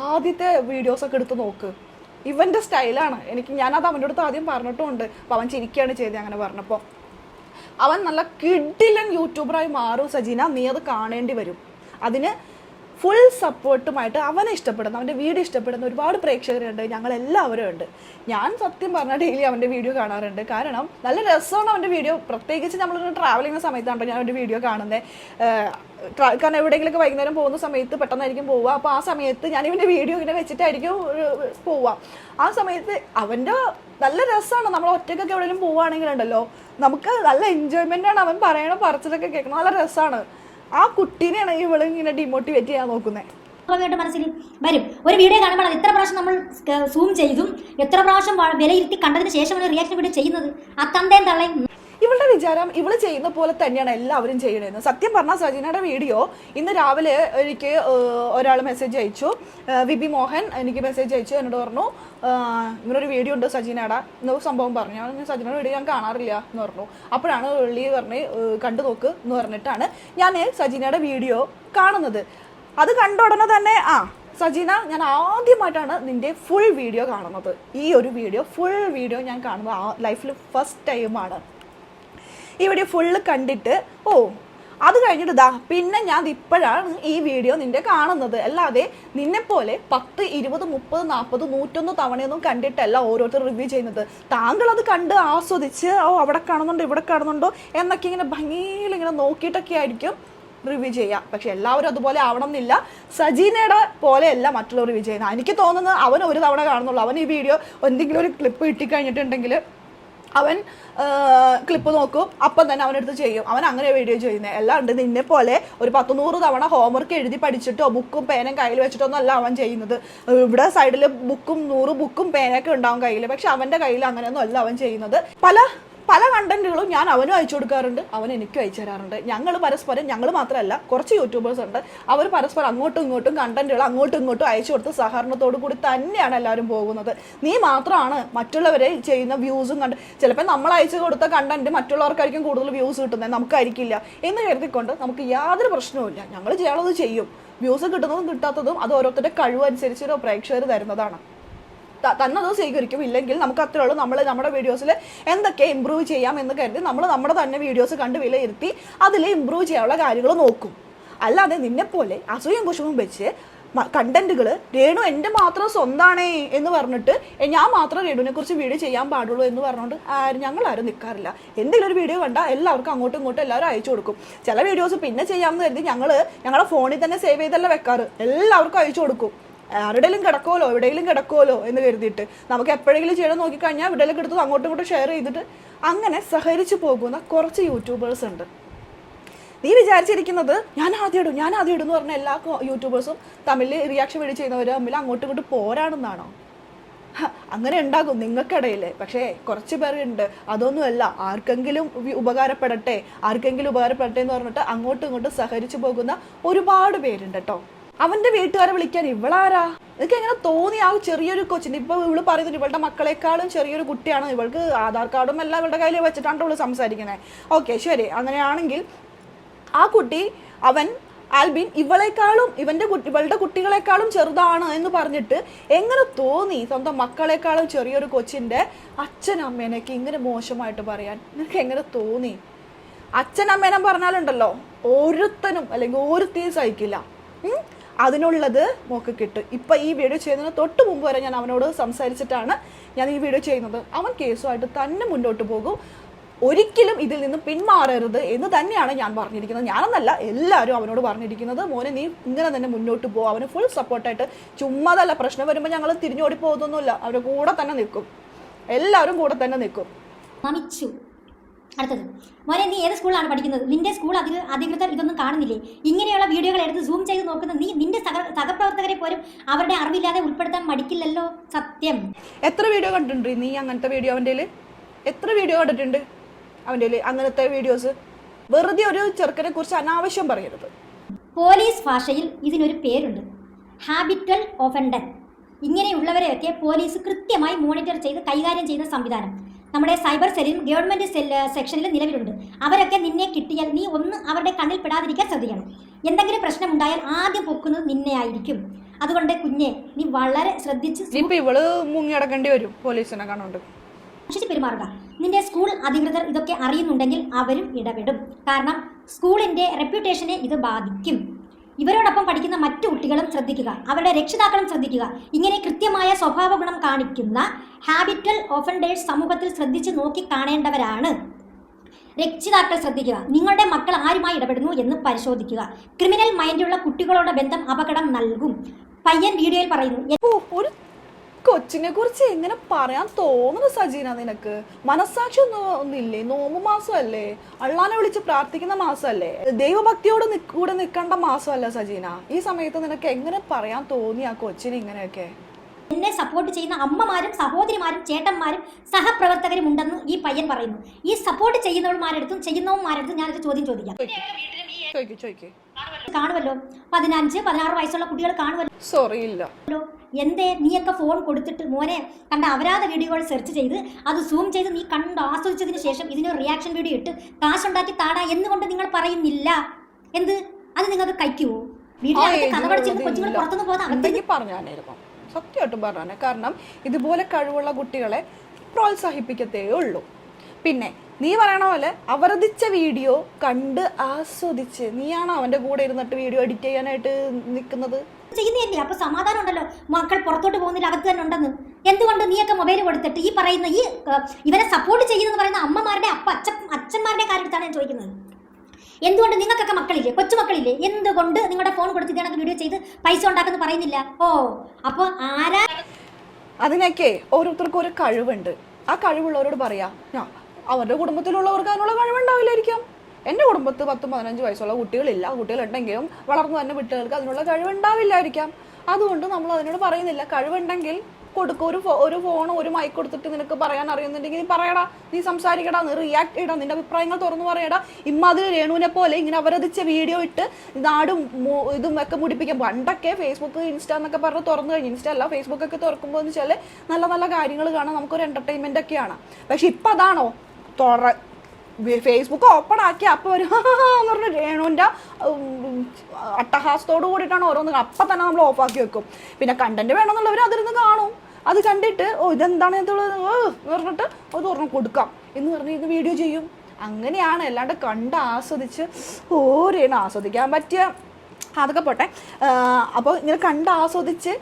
ആദ്യത്തെ വീഡിയോസൊക്കെ എടുത്ത് നോക്ക്, ഇവൻ്റെ സ്റ്റൈലാണ്. ഞാനത് അവൻ്റെ അടുത്ത് ആദ്യം പറഞ്ഞിട്ടുമുണ്ട്. അപ്പോൾ അവൻ ചിരിക്കുകയാണ് ചെയ്തത് അങ്ങനെ പറഞ്ഞപ്പോൾ. അവൻ നല്ല കിഡിലൻ യൂട്യൂബറായി മാറും സജീന, നീ അത് കാണേണ്ടി വരും. അതിന് ഫുൾ സപ്പോർട്ടുമായിട്ട് അവനെ ഇഷ്ടപ്പെടുന്ന, അവൻ്റെ വീഡിയോ ഇഷ്ടപ്പെടുന്ന ഒരുപാട് പ്രേക്ഷകരുണ്ട്, ഞങ്ങളെല്ലാവരും ഉണ്ട്. ഞാൻ സത്യം പറഞ്ഞാൽ ഡെയിലി അവൻ്റെ വീഡിയോ കാണാറുണ്ട്. കാരണം നല്ല രസമാണ് അവൻ്റെ വീഡിയോ. പ്രത്യേകിച്ച് നമ്മളൊരു ട്രാവൽ ചെയ്യുന്ന സമയത്താണോ ഞാൻ അവൻ്റെ വീഡിയോ കാണുന്നത്. കാരണം എവിടെയെങ്കിലുമൊക്കെ വൈകുന്നേരം പോകുന്ന സമയത്ത് പെട്ടെന്നായിരിക്കും പോവുക. അപ്പോൾ ആ സമയത്ത് ഞാൻ ഇവൻ്റെ വീഡിയോ ഇങ്ങനെ വെച്ചിട്ടായിരിക്കും പോവുക. ആ സമയത്ത് അവൻ്റെ നല്ല രസമാണ്. നമ്മൾ ഒറ്റയ്ക്കൊക്കെ എവിടെയെങ്കിലും പോവുകയാണെങ്കിലുണ്ടല്ലോ, നമുക്ക് നല്ല എൻജോയ്മെൻ്റാണ്. അവൻ പറയണ പറച്ചിലൊക്കെ കേൾക്കണം, നല്ല രസമാണ്. ആ കുട്ടീനെയാണ് ഇവള് ഇങ്ങനെ ഡിമോട്ടിവേറ്റ് ചെയ്യാൻ നോക്കുന്നത്. മനസ്സിൽ വരും ഒരു വീഡിയോ കാണുമ്പോൾ അത് എത്ര പ്രാവശ്യം നമ്മൾ സൂം ചെയ്തും എത്ര പ്രാവശ്യം വിലയിരുത്തി കണ്ടതിന് ശേഷമാണ് റിയാക്ഷൻ വീഡിയോ ചെയ്യുന്നത്. ആ തന്തേം തള്ളയും ഇവളുടെ വിചാരം ഇവള് ചെയ്യുന്ന പോലെ തന്നെയാണ് എല്ലാവരും ചെയ്യണതെന്ന്. സത്യം പറഞ്ഞാൽ സജീനയുടെ വീഡിയോ ഇന്ന് രാവിലെ എനിക്ക് ഒരാൾ മെസ്സേജ് അയച്ചു, വിബി മോഹൻ എനിക്ക് മെസ്സേജ് അയച്ചു. എന്നോട് പറഞ്ഞു ഇങ്ങനൊരു വീഡിയോ ഉണ്ട് സജീനയുടെ എന്ന സംഭവം പറഞ്ഞു. ഞാൻ സജീനയുടെ വീഡിയോ ഞാൻ കാണാറില്ല എന്ന് പറഞ്ഞു. അപ്പോഴാണ് വെള്ളി പറഞ്ഞ് കണ്ടു നോക്ക് എന്ന് പറഞ്ഞിട്ടാണ് ഞാൻ സജീനയുടെ വീഡിയോ കാണുന്നത്. അത് കണ്ട ഉടനെ തന്നെ സജീന, ഞാൻ ആദ്യമായിട്ടാണ് നിന്റെ ഫുൾ വീഡിയോ കാണുന്നത്. ഈ ഒരു ഫുൾ വീഡിയോ ഞാൻ കാണുന്നത് ലൈഫിൽ ഫസ്റ്റ് ടൈമാണ്. ഈ വീഡിയോ ഫുള്ള് കണ്ടിട്ട് അത് കഴിഞ്ഞിട്ട് പിന്നെ ഞാൻ ഇപ്പോഴാണ് ഈ വീഡിയോ നിന്റെ കാണുന്നത്. അല്ലാതെ നിന്നെപ്പോലെ 10, 20, 30, 40, 101 തവണയൊന്നും കണ്ടിട്ടല്ല ഓരോരുത്തർ റിവ്യൂ ചെയ്യുന്നത്. താങ്കൾ അത് കണ്ട് ആസ്വദിച്ച് അവിടെ കാണുന്നുണ്ടോ ഇവിടെ കാണുന്നുണ്ടോ എന്നൊക്കെ ഇങ്ങനെ ഭംഗിയിൽ ഇങ്ങനെ നോക്കിയിട്ടൊക്കെ ആയിരിക്കും റിവ്യൂ ചെയ്യാം. പക്ഷെ എല്ലാവരും അതുപോലെ ആവണം എന്നില്ല. സജീനയുടെ പോലെയല്ല മറ്റുള്ളവർ റിവ്യൂ ചെയ്യുന്നത്. എനിക്ക് തോന്നുന്നത് അവൻ ഒരു തവണ കാണുന്നുള്ളൂ. അവൻ ഈ വീഡിയോ എന്തെങ്കിലും ഒരു ക്ലിപ്പ് കിട്ടിക്കഴിഞ്ഞിട്ടുണ്ടെങ്കിൽ അവൻ ക്ലിപ്പ് നോക്കും, അപ്പം തന്നെ അവനെടുത്ത് ചെയ്യും. അവൻ അങ്ങനെ വീഡിയോ ചെയ്യുന്നത്. അല്ലാണ്ട് നിന്നെ പോലെ ഒരു 10-100 തവണ ഹോംവർക്ക് എഴുതി പഠിച്ചിട്ടോ ബുക്കും പേനയും കയ്യിൽ വെച്ചിട്ടൊന്നും അല്ല അവൻ ചെയ്യുന്നത്. ഇവിടെ സൈഡിൽ 100 ബുക്കും പേനയൊക്കെ ഉണ്ടാവും കയ്യിൽ. പക്ഷെ അവൻ്റെ കയ്യിൽ അങ്ങനെയൊന്നും അല്ല അവൻ ചെയ്യുന്നത്. പല കണ്ടന്റുകളും ഞാൻ അവനും അയച്ചു കൊടുക്കാറുണ്ട്, അവൻ എനിക്കും അയച്ചു തരാറുണ്ട്. ഞങ്ങൾ മാത്രമല്ല, കുറച്ച് യൂട്യൂബേഴ്സ് ഉണ്ട്. അവർ പരസ്പരം അങ്ങോട്ടും ഇങ്ങോട്ടും കണ്ടന്റുകൾ അങ്ങോട്ടും ഇങ്ങോട്ടും അയച്ചു കൊടുത്ത് സഹകരണത്തോടു കൂടി തന്നെയാണ് എല്ലാവരും പോകുന്നത്. നീ മാത്രമാണ് മറ്റുള്ളവരെ ചെയ്യുന്ന വ്യൂസും ചിലപ്പോൾ നമ്മൾ അയച്ചു കൊടുത്ത കണ്ടന്റ് മറ്റുള്ളവർക്കായിരിക്കും കൂടുതൽ വ്യൂസ് കിട്ടുന്നത്, നമുക്കായിരിക്കില്ല എന്ന് കരുതിക്കൊണ്ട് നമുക്ക് യാതൊരു പ്രശ്നവുമില്ല. ഞങ്ങൾ ചെയ്യാനുള്ളത് ചെയ്യും. വ്യൂസ് കിട്ടുന്നതും കിട്ടാത്തതും അത് ഓരോരുത്തരുടെ കഴിവനുസരിച്ച് പ്രേക്ഷകർ തരുന്നതാണ്. തന്നത് സ്വീകരിക്കും. ഇല്ലെങ്കിൽ നമുക്ക് അത്രേ ഉള്ളൂ. നമ്മൾ നമ്മുടെ വീഡിയോസിൽ എന്തൊക്കെ ഇമ്പ്രൂവ് ചെയ്യാം എന്ന് കരുതി നമ്മൾ നമ്മുടെ തന്നെ വീഡിയോസ് കണ്ട് വിലയിരുത്തി അതിൽ ഇമ്പ്രൂവ് ചെയ്യാനുള്ള കാര്യങ്ങൾ നോക്കും. അല്ലാതെ നിന്നെപ്പോലെ അസൂയം കുശുവും വെച്ച് കണ്ടന്റുകൾ രേണു എൻ്റെ മാത്രം സ്വന്തമാണേ എന്ന് പറഞ്ഞിട്ട് ഞാൻ മാത്രം രേണുവിനെ കുറിച്ച് വീഡിയോ ചെയ്യാൻ പാടുള്ളൂ എന്ന് പറഞ്ഞുകൊണ്ട് ഞങ്ങളാരും നിൽക്കാറില്ല. എന്തെങ്കിലും ഒരു വീഡിയോ കണ്ടാൽ എല്ലാവർക്കും അങ്ങോട്ടും ഇങ്ങോട്ടും എല്ലാവരും അയച്ചു കൊടുക്കും. ചില വീഡിയോസ് പിന്നെ ചെയ്യാമെന്ന് കരുതി ഞങ്ങളുടെ ഫോണിൽ തന്നെ സേവ് ചെയ്തല്ല വെക്കാറ്, എല്ലാവർക്കും അയച്ചു കൊടുക്കും. ആരുടെയും എവിടെയെങ്കിലും കിടക്കുമല്ലോ എന്ന് കരുതിയിട്ട് നമുക്ക് എപ്പോഴെങ്കിലും ചെയ്യണം നോക്കിക്കഴിഞ്ഞാൽ എവിടെയെങ്കിലും എടുത്ത് അങ്ങോട്ടും ഇങ്ങോട്ടും ഷെയർ ചെയ്തിട്ട് അങ്ങനെ സഹകരിച്ച് പോകുന്ന കുറച്ച് യൂട്യൂബേഴ്സ് ഉണ്ട്. നീ വിചാരിച്ചിരിക്കുന്നത് ഞാൻ ആദ്യം ഇടും എന്ന് പറഞ്ഞ എല്ലാ യൂട്യൂബേഴ്സും തമ്മിൽ റിയാക്ഷൻ വീഡിയോ ചെയ്യുന്നവർ തമ്മിൽ അങ്ങോട്ടും ഇങ്ങോട്ടും പോരാണെന്നാണോ? അങ്ങനെ ഉണ്ടാകും നിങ്ങൾക്കിടയിൽ. പക്ഷേ കുറച്ച് പേരുണ്ട് അതൊന്നുമല്ല, ആർക്കെങ്കിലും ഉപകാരപ്പെടട്ടെ എന്ന് പറഞ്ഞിട്ട് അങ്ങോട്ടും ഇങ്ങോട്ടും സഹകരിച്ച് പോകുന്ന ഒരുപാട് പേരുണ്ട് കേട്ടോ. അവന്റെ വീട്ടുകാരെ വിളിക്കാൻ ഇവളാരാ? ഇതൊക്കെ എങ്ങനെ തോന്നി? ആ ചെറിയൊരു കൊച്ചിന് ഇപ്പൊ ഇവള് പറയുന്നത് ഇവളുടെ മക്കളെക്കാളും ചെറിയൊരു കുട്ടിയാണ്, ഇവൾക്ക് ആധാർ കാർഡും എല്ലാം ഇവളുടെ കയ്യിൽ വെച്ചിട്ടാണ് ഇവള് സംസാരിക്കുന്നത്. ഓക്കെ ശരി, അങ്ങനെയാണെങ്കിൽ ആ കുട്ടി ആൽബിൻ ഇവളുടെ കുട്ടികളെക്കാളും ചെറുതാണ് എന്ന് പറഞ്ഞിട്ട് എങ്ങനെ തോന്നി സ്വന്തം മക്കളെക്കാളും ചെറിയൊരു കൊച്ചിന്റെ അച്ഛനമ്മേനൊക്കെ ഇങ്ങനെ മോശമായിട്ട് പറയാൻ നിനക്ക് എങ്ങനെ തോന്നി? അച്ഛനമ്മേനെ പറഞ്ഞാലുണ്ടല്ലോ ഒരുത്തനും അല്ലെങ്കിൽ ഒരുത്തിയും സഹിക്കില്ല. അതിനുള്ളത് മോക്ക് കിട്ടും. ഇപ്പം ഈ വീഡിയോ ചെയ്യുന്നതിന് തൊട്ട് മുമ്പ് വരെ ഞാൻ അവനോട് സംസാരിച്ചിട്ടാണ് ഞാൻ ഈ വീഡിയോ ചെയ്യുന്നത്. അവൻ കേസുമായിട്ട് തന്നെ മുന്നോട്ട് പോകും, ഒരിക്കലും ഇതിൽ നിന്ന് പിന്മാറരുത് എന്ന് തന്നെയാണ് ഞാൻ പറഞ്ഞിരിക്കുന്നത്. ഞാനെന്നല്ല, എല്ലാവരും അവനോട് പറഞ്ഞിരിക്കുന്നത്. മോനെ നീ ഇങ്ങനെ തന്നെ മുന്നോട്ട് പോകും. അവന് ഫുൾ സപ്പോർട്ടായിട്ട്, ചുമ്മാതല്ല, പ്രശ്നം വരുമ്പോൾ ഞങ്ങൾ തിരിഞ്ഞോടി പോകുന്നൊന്നുമില്ല, അവരുടെ കൂടെ തന്നെ നിൽക്കും, എല്ലാവരും കൂടെ തന്നെ നിൽക്കും. അടുത്തത്, മോനെ നീ ഏത് സ്കൂളിലാണ് പഠിക്കുന്നത്? നിന്റെ സ്കൂൾ അധികൃതർ ഇതൊന്നും കാണുന്നില്ലേ? ഇങ്ങനെയുള്ള വീഡിയോകൾ എടുത്ത് സൂം ചെയ്ത് നോക്കുന്ന നിന്റെ സഹപ്രവർത്തകരെ പോലും അവരുടെ അറിവില്ലാതെ ഉൾപ്പെടുത്താൻ മടിക്കില്ലല്ലോ. സത്യം. എത്ര വീഡിയോ കണ്ടിട്ടുണ്ട് നീ അങ്ങനത്തെ വീഡിയോ? എത്ര വീഡിയോ കണ്ടിട്ടുണ്ട് അവൻ്റെ അങ്ങനത്തെ വീഡിയോസ്? വെറുതെ ഒരു ചെറുക്കനെ കുറിച്ച് അനാവശ്യം പറയരുത്. പോലീസ് ഭാഷയിൽ ഇതിനൊരു പേരുണ്ട്, ഹാബിറ്റൽ ഓഫൻഡർ. ഇങ്ങനെയുള്ളവരെയൊക്കെ പോലീസ് കൃത്യമായി മോണിറ്റർ ചെയ്ത് കൈകാര്യം ചെയ്യുന്ന സംവിധാനം നമ്മുടെ സൈബർ സെല്ലിലും ഗവൺമെൻറ് സെക്ഷനിലും നിലവിലുണ്ട്. അവരൊക്കെ നിന്നെ കിട്ടിയാൽ നീ ഒന്ന് അവരുടെ കണ്ണിൽ പെടാതിരിക്കാൻ ശ്രദ്ധിക്കണം. എന്തെങ്കിലും പ്രശ്നമുണ്ടായാൽ ആദ്യം പൊക്കുന്നത് നിന്നെ ആയിരിക്കും. അതുകൊണ്ട് കുഞ്ഞെ നീ വളരെ ശ്രദ്ധിച്ച് ഇവള് മുങ്ങിയടക്കേണ്ടി വരും പോലീസിനെ കാണുന്നുണ്ട് പെരുമാറുക. നിന്റെ സ്കൂൾ അധികൃതർ ഇതൊക്കെ അറിയുന്നുണ്ടെങ്കിൽ അവരും ഇടപെടും. കാരണം സ്കൂളിന്റെ റെപ്യൂട്ടേഷനെ ഇത് ബാധിക്കും. ഇവരോടൊപ്പം പഠിക്കുന്ന മറ്റു കുട്ടികളും ശ്രദ്ധിക്കുക, അവരുടെ രക്ഷിതാക്കളും ശ്രദ്ധിക്കുക. ഇങ്ങനെ കൃത്യമായ സ്വഭാവ ഗുണം കാണിക്കുന്ന ഹാബിറ്റൽ ഓഫൻഡേഴ്സ് സമൂഹത്തിൽ ശ്രദ്ധിച്ച് നോക്കി കാണേണ്ടവരാണ്. രക്ഷിതാക്കൾ ശ്രദ്ധിക്കുക, നിങ്ങളുടെ മക്കൾ ആരുമായി ഇടപെടുന്നു എന്ന് പരിശോധിക്കുക. ക്രിമിനൽ മൈൻഡുള്ള കുട്ടികളോട് ബന്ധം അപകടം നൽകും. പയ്യൻ വീഡിയോയിൽ പറയുന്നു, ഒരു കൊച്ചിനെ കുറിച്ച് എങ്ങനെ പറയാൻ തോന്നുന്നു സജീന? നിനക്ക് മനസ്സാക്ഷി ഒന്നില്ലേ? നോമ്പ് മാസമല്ലേ, അള്ളാനെ വിളിച്ച് പ്രാർത്ഥിക്കുന്ന മാസമല്ലേ, ദൈവഭക്തിയോട് കൂടെ നിൽക്കേണ്ട മാസമല്ല സജീന? ഈ സമയത്ത് നിനക്ക് എങ്ങനെ പറയാൻ തോന്നി ആ കൊച്ചിനെ ഇങ്ങനെയൊക്കെ? എന്നെ സപ്പോർട്ട് ചെയ്യുന്ന അമ്മമാരും സഹോദരിമാരും ചേട്ടന്മാരും സഹപ്രവർത്തകരും ഉണ്ടെന്ന് ഈ പയ്യൻ പറയുന്നു. ഈ സപ്പോർട്ട് ചെയ്യുന്നവന്മാരടുത്തും ചെയ്യുന്നവന്മാരടുത്തും ഞാനൊരു ചോദ്യം ചോദിക്കാം. കാണുമല്ലോ, 15-16 വയസ്സുള്ള കുട്ടികൾ കാണുമല്ലോ. സോറി ഇല്ല. എന്തേ നീയൊക്കെ ഫോൺ കൊടുത്തിട്ട് മോനെ കണ്ട അപരാധ വീഡിയോകൾ സെർച്ച് ചെയ്ത് അത് സൂം ചെയ്ത് നീ കണ്ട് ആസ്വദിച്ചതിന് ശേഷം ഇതിനൊരു റിയാക്ഷൻ വീഡിയോ ഇട്ട് കാശുണ്ടാക്കി താടാ എന്നുകൊണ്ട് നിങ്ങൾ പറയുന്നില്ല? എന്ത് അത് നിങ്ങൾക്ക് കഴിക്കുവോ? വീഡിയോ കഥ പഠിച്ചിരുന്ന കൊച്ചുങ്ങൾ പുറത്തുനിന്ന് പോകുന്ന പറഞ്ഞായിരുന്നു, സത്യമായിട്ടും പറഞ്ഞാണ്. കാരണം ഇതുപോലെ കഴിവുള്ള കുട്ടികളെ പ്രോത്സാഹിപ്പിക്കത്തേ ഉള്ളൂ. പിന്നെ നീ പറയണ പോലെ അവരതിച്ച വീഡിയോ കണ്ട് ആസ്വദിച്ച് നീയാണ് അവന്റെ കൂടെ ഇരുന്നിട്ട് വീഡിയോ എഡിറ്റ് ചെയ്യാനായിട്ട് നിൽക്കുന്നത്. ചെയ്യുന്നതല്ലേ? അപ്പൊ സമാധാനം ഉണ്ടല്ലോ, മക്കൾ പുറത്തോട്ട് പോകുന്നതിൽ അകത്ത് തന്നെ ഉണ്ടെന്ന്. എന്തുകൊണ്ട് നീയൊക്കെ മൊബൈൽ കൊടുത്തിട്ട് ഈ പറയുന്ന ഈ ഇവരെ സപ്പോർട്ട് ചെയ്യുന്നെന്ന് പറയുന്ന അമ്മമാരുടെ അച്ഛന്മാരുടെ കാര്യത്താണ് ഞാൻ ചോദിക്കുന്നത്. എന്തുകൊണ്ട് നിങ്ങൾക്കൊക്കെ മക്കളില്ലേ, കൊച്ചുമക്കളില്ലേ? എന്തുകൊണ്ട് നിങ്ങളുടെ ഫോൺ കൊടുത്ത് ഇതേണക്ക് വീഡിയോ ചെയ്ത് പൈസ ഉണ്ടാക്കുന്ന പറയുന്നില്ല? ഓ, അപ്പോൾ ആരാ? അതിനൊക്കെ ഓരോരുത്തർക്കും ഒരു കഴിവുണ്ട്. ആ കഴിവുള്ളവരോട് പറയാ, അവരുടെ കുടുംബത്തിലുള്ളവർക്ക് അതിനുള്ള കഴിവുണ്ടാവില്ലായിരിക്കാം. എൻ്റെ കുടുംബത്ത് 10-15 വയസ്സുള്ള കുട്ടികളില്ല. കുട്ടികളുണ്ടെങ്കിലും വളർന്നു തന്നെ കുട്ടികൾക്ക് അതിനുള്ള കഴിവുണ്ടാവില്ലായിരിക്കാം. അതുകൊണ്ട് നമ്മൾ അതിനോട് പറയുന്നില്ല. കഴിവുണ്ടെങ്കിൽ കൊടുക്കും. ഒരു ഫോൺ ഒരു മൈക്ക് കൊടുത്തിട്ട് നിനക്ക് പറയാൻ അറിയുന്നുണ്ടെങ്കിൽ നീ പറയടാ, നീ സംസാരിക്കടാ, നീ റിയാക്ട് ചെയ്യടാ, നിന്റെ അഭിപ്രായങ്ങൾ തുറന്നു പറയടാ. ഇമ്മാതിരി രേണുവിനെ പോലെ ഇങ്ങനെ അവരതിച്ച വീഡിയോ ഇട്ട് നാടും ഇതും ഒക്കെ മുടിപ്പിക്കാം. പണ്ടൊക്കെ ഫേസ്ബുക്ക് ഇൻസ്റ്റ എന്നൊക്കെ പറഞ്ഞ് തുറന്നു കഴിഞ്ഞു. ഇൻസ്റ്റ അല്ല, ഫേസ്ബുക്ക് ഒക്കെ തുറക്കുമ്പോൾ എന്ന് വെച്ചാൽ നല്ല നല്ല കാര്യങ്ങൾ കാണാം, നമുക്കൊരു എന്റർടൈൻമെന്റ് ഒക്കെയാണ്. പക്ഷെ ഇപ്പം അതാണോ? ഫേസ്ബുക്ക് ഓപ്പൺ ആക്കി അപ്പോൾ ഒരു എന്ന് പറഞ്ഞ രേണുവിൻ്റെ അട്ടഹാസത്തോട് കൂടിയിട്ടാണ് ഓരോന്ന്. അപ്പം തന്നെ നമ്മൾ ഓഫാക്കി വെക്കും. പിന്നെ കണ്ടന്റ് വേണമെന്നുള്ളവർ അതിരുന്ന് കാണും. അത് കണ്ടിട്ട് ഇതെന്താണ് എന്ന് പറഞ്ഞിട്ട് അത് തുറന്ന് കൊടുക്കാം എന്ന് പറഞ്ഞ് ഇത് വീഡിയോ ചെയ്യും. അങ്ങനെയാണ്. അല്ലാണ്ട് കണ്ട് ആസ്വദിച്ച് രേണു ആസ്വദിക്കാൻ പറ്റിയ അതൊക്കെ പോട്ടെ. അപ്പോൾ ഇങ്ങനെ കണ്ട് ആസ്വദിച്ച്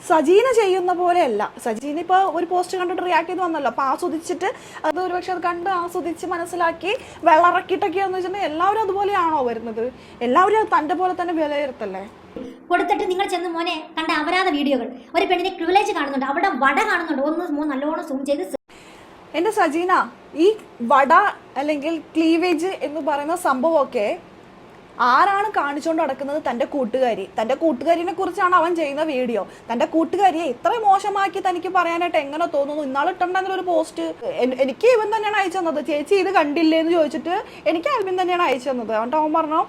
സജീന ചെയ്യുന്ന പോലെയല്ല. സജീന ഇപ്പോൾ ഒരു പോസ്റ്റ് കണ്ടിട്ട് റിയാക്ട് ചെയ്ത് വന്നല്ലോ. അപ്പോൾ ആസ്വദിച്ചിട്ട് അത് ഒരുപക്ഷെ അത് കണ്ട് ആസ്വദിച്ച് മനസ്സിലാക്കി വെള്ളറക്കിയിട്ടൊക്കെയാന്ന് വെച്ചിട്ടുണ്ടെങ്കിൽ എല്ലാവരും അതുപോലെയാണോ വരുന്നത്? എല്ലാവരും തൻ്റെ പോലെ തന്നെ വിലയിരുത്തല്ലേ? കൊടുത്തിട്ട് നിങ്ങൾ ചെന്ന് മോനെ കണ്ട അപരാധ വീഡിയോകൾ, ഒരു പെണ്ണിനെ പ്രിവിലേജ് കാണുന്നുണ്ട്, അവിടെ വട കാണുന്നുണ്ട്, ഒന്ന് നല്ലോണം സൂം ചെയ്ത്. എൻ്റെ സജീന, ഈ വട അല്ലെങ്കിൽ ക്ലീവേജ് എന്ന് പറയുന്ന സംഭവമൊക്കെ ആരാണ് കാണിച്ചുകൊണ്ട് നടക്കുന്നത്? തൻ്റെ കൂട്ടുകാരി. തൻ്റെ കൂട്ടുകാരിനെ കുറിച്ചാണ് അവൻ ചെയ്യുന്ന വീഡിയോ. തൻ്റെ കൂട്ടുകാരിയെ ഇത്ര മോശമാക്കി തനിക്ക് പറയാനായിട്ട് എങ്ങനെ തോന്നുന്നു? ഇന്നാളിട്ടുണ്ടെങ്കിൽ ഒരു പോസ്റ്റ് എനിക്ക് ഇവൻ തന്നെയാണ് അയച്ചു തന്നത്. ചേച്ചി ഇത് കണ്ടില്ലേ എന്ന് ചോദിച്ചിട്ട് എനിക്ക് ആൽബിൻ തന്നെയാണ് അയച്ചു തന്നത്. അതുകൊണ്ട് അവൻ പറഞ്ഞു,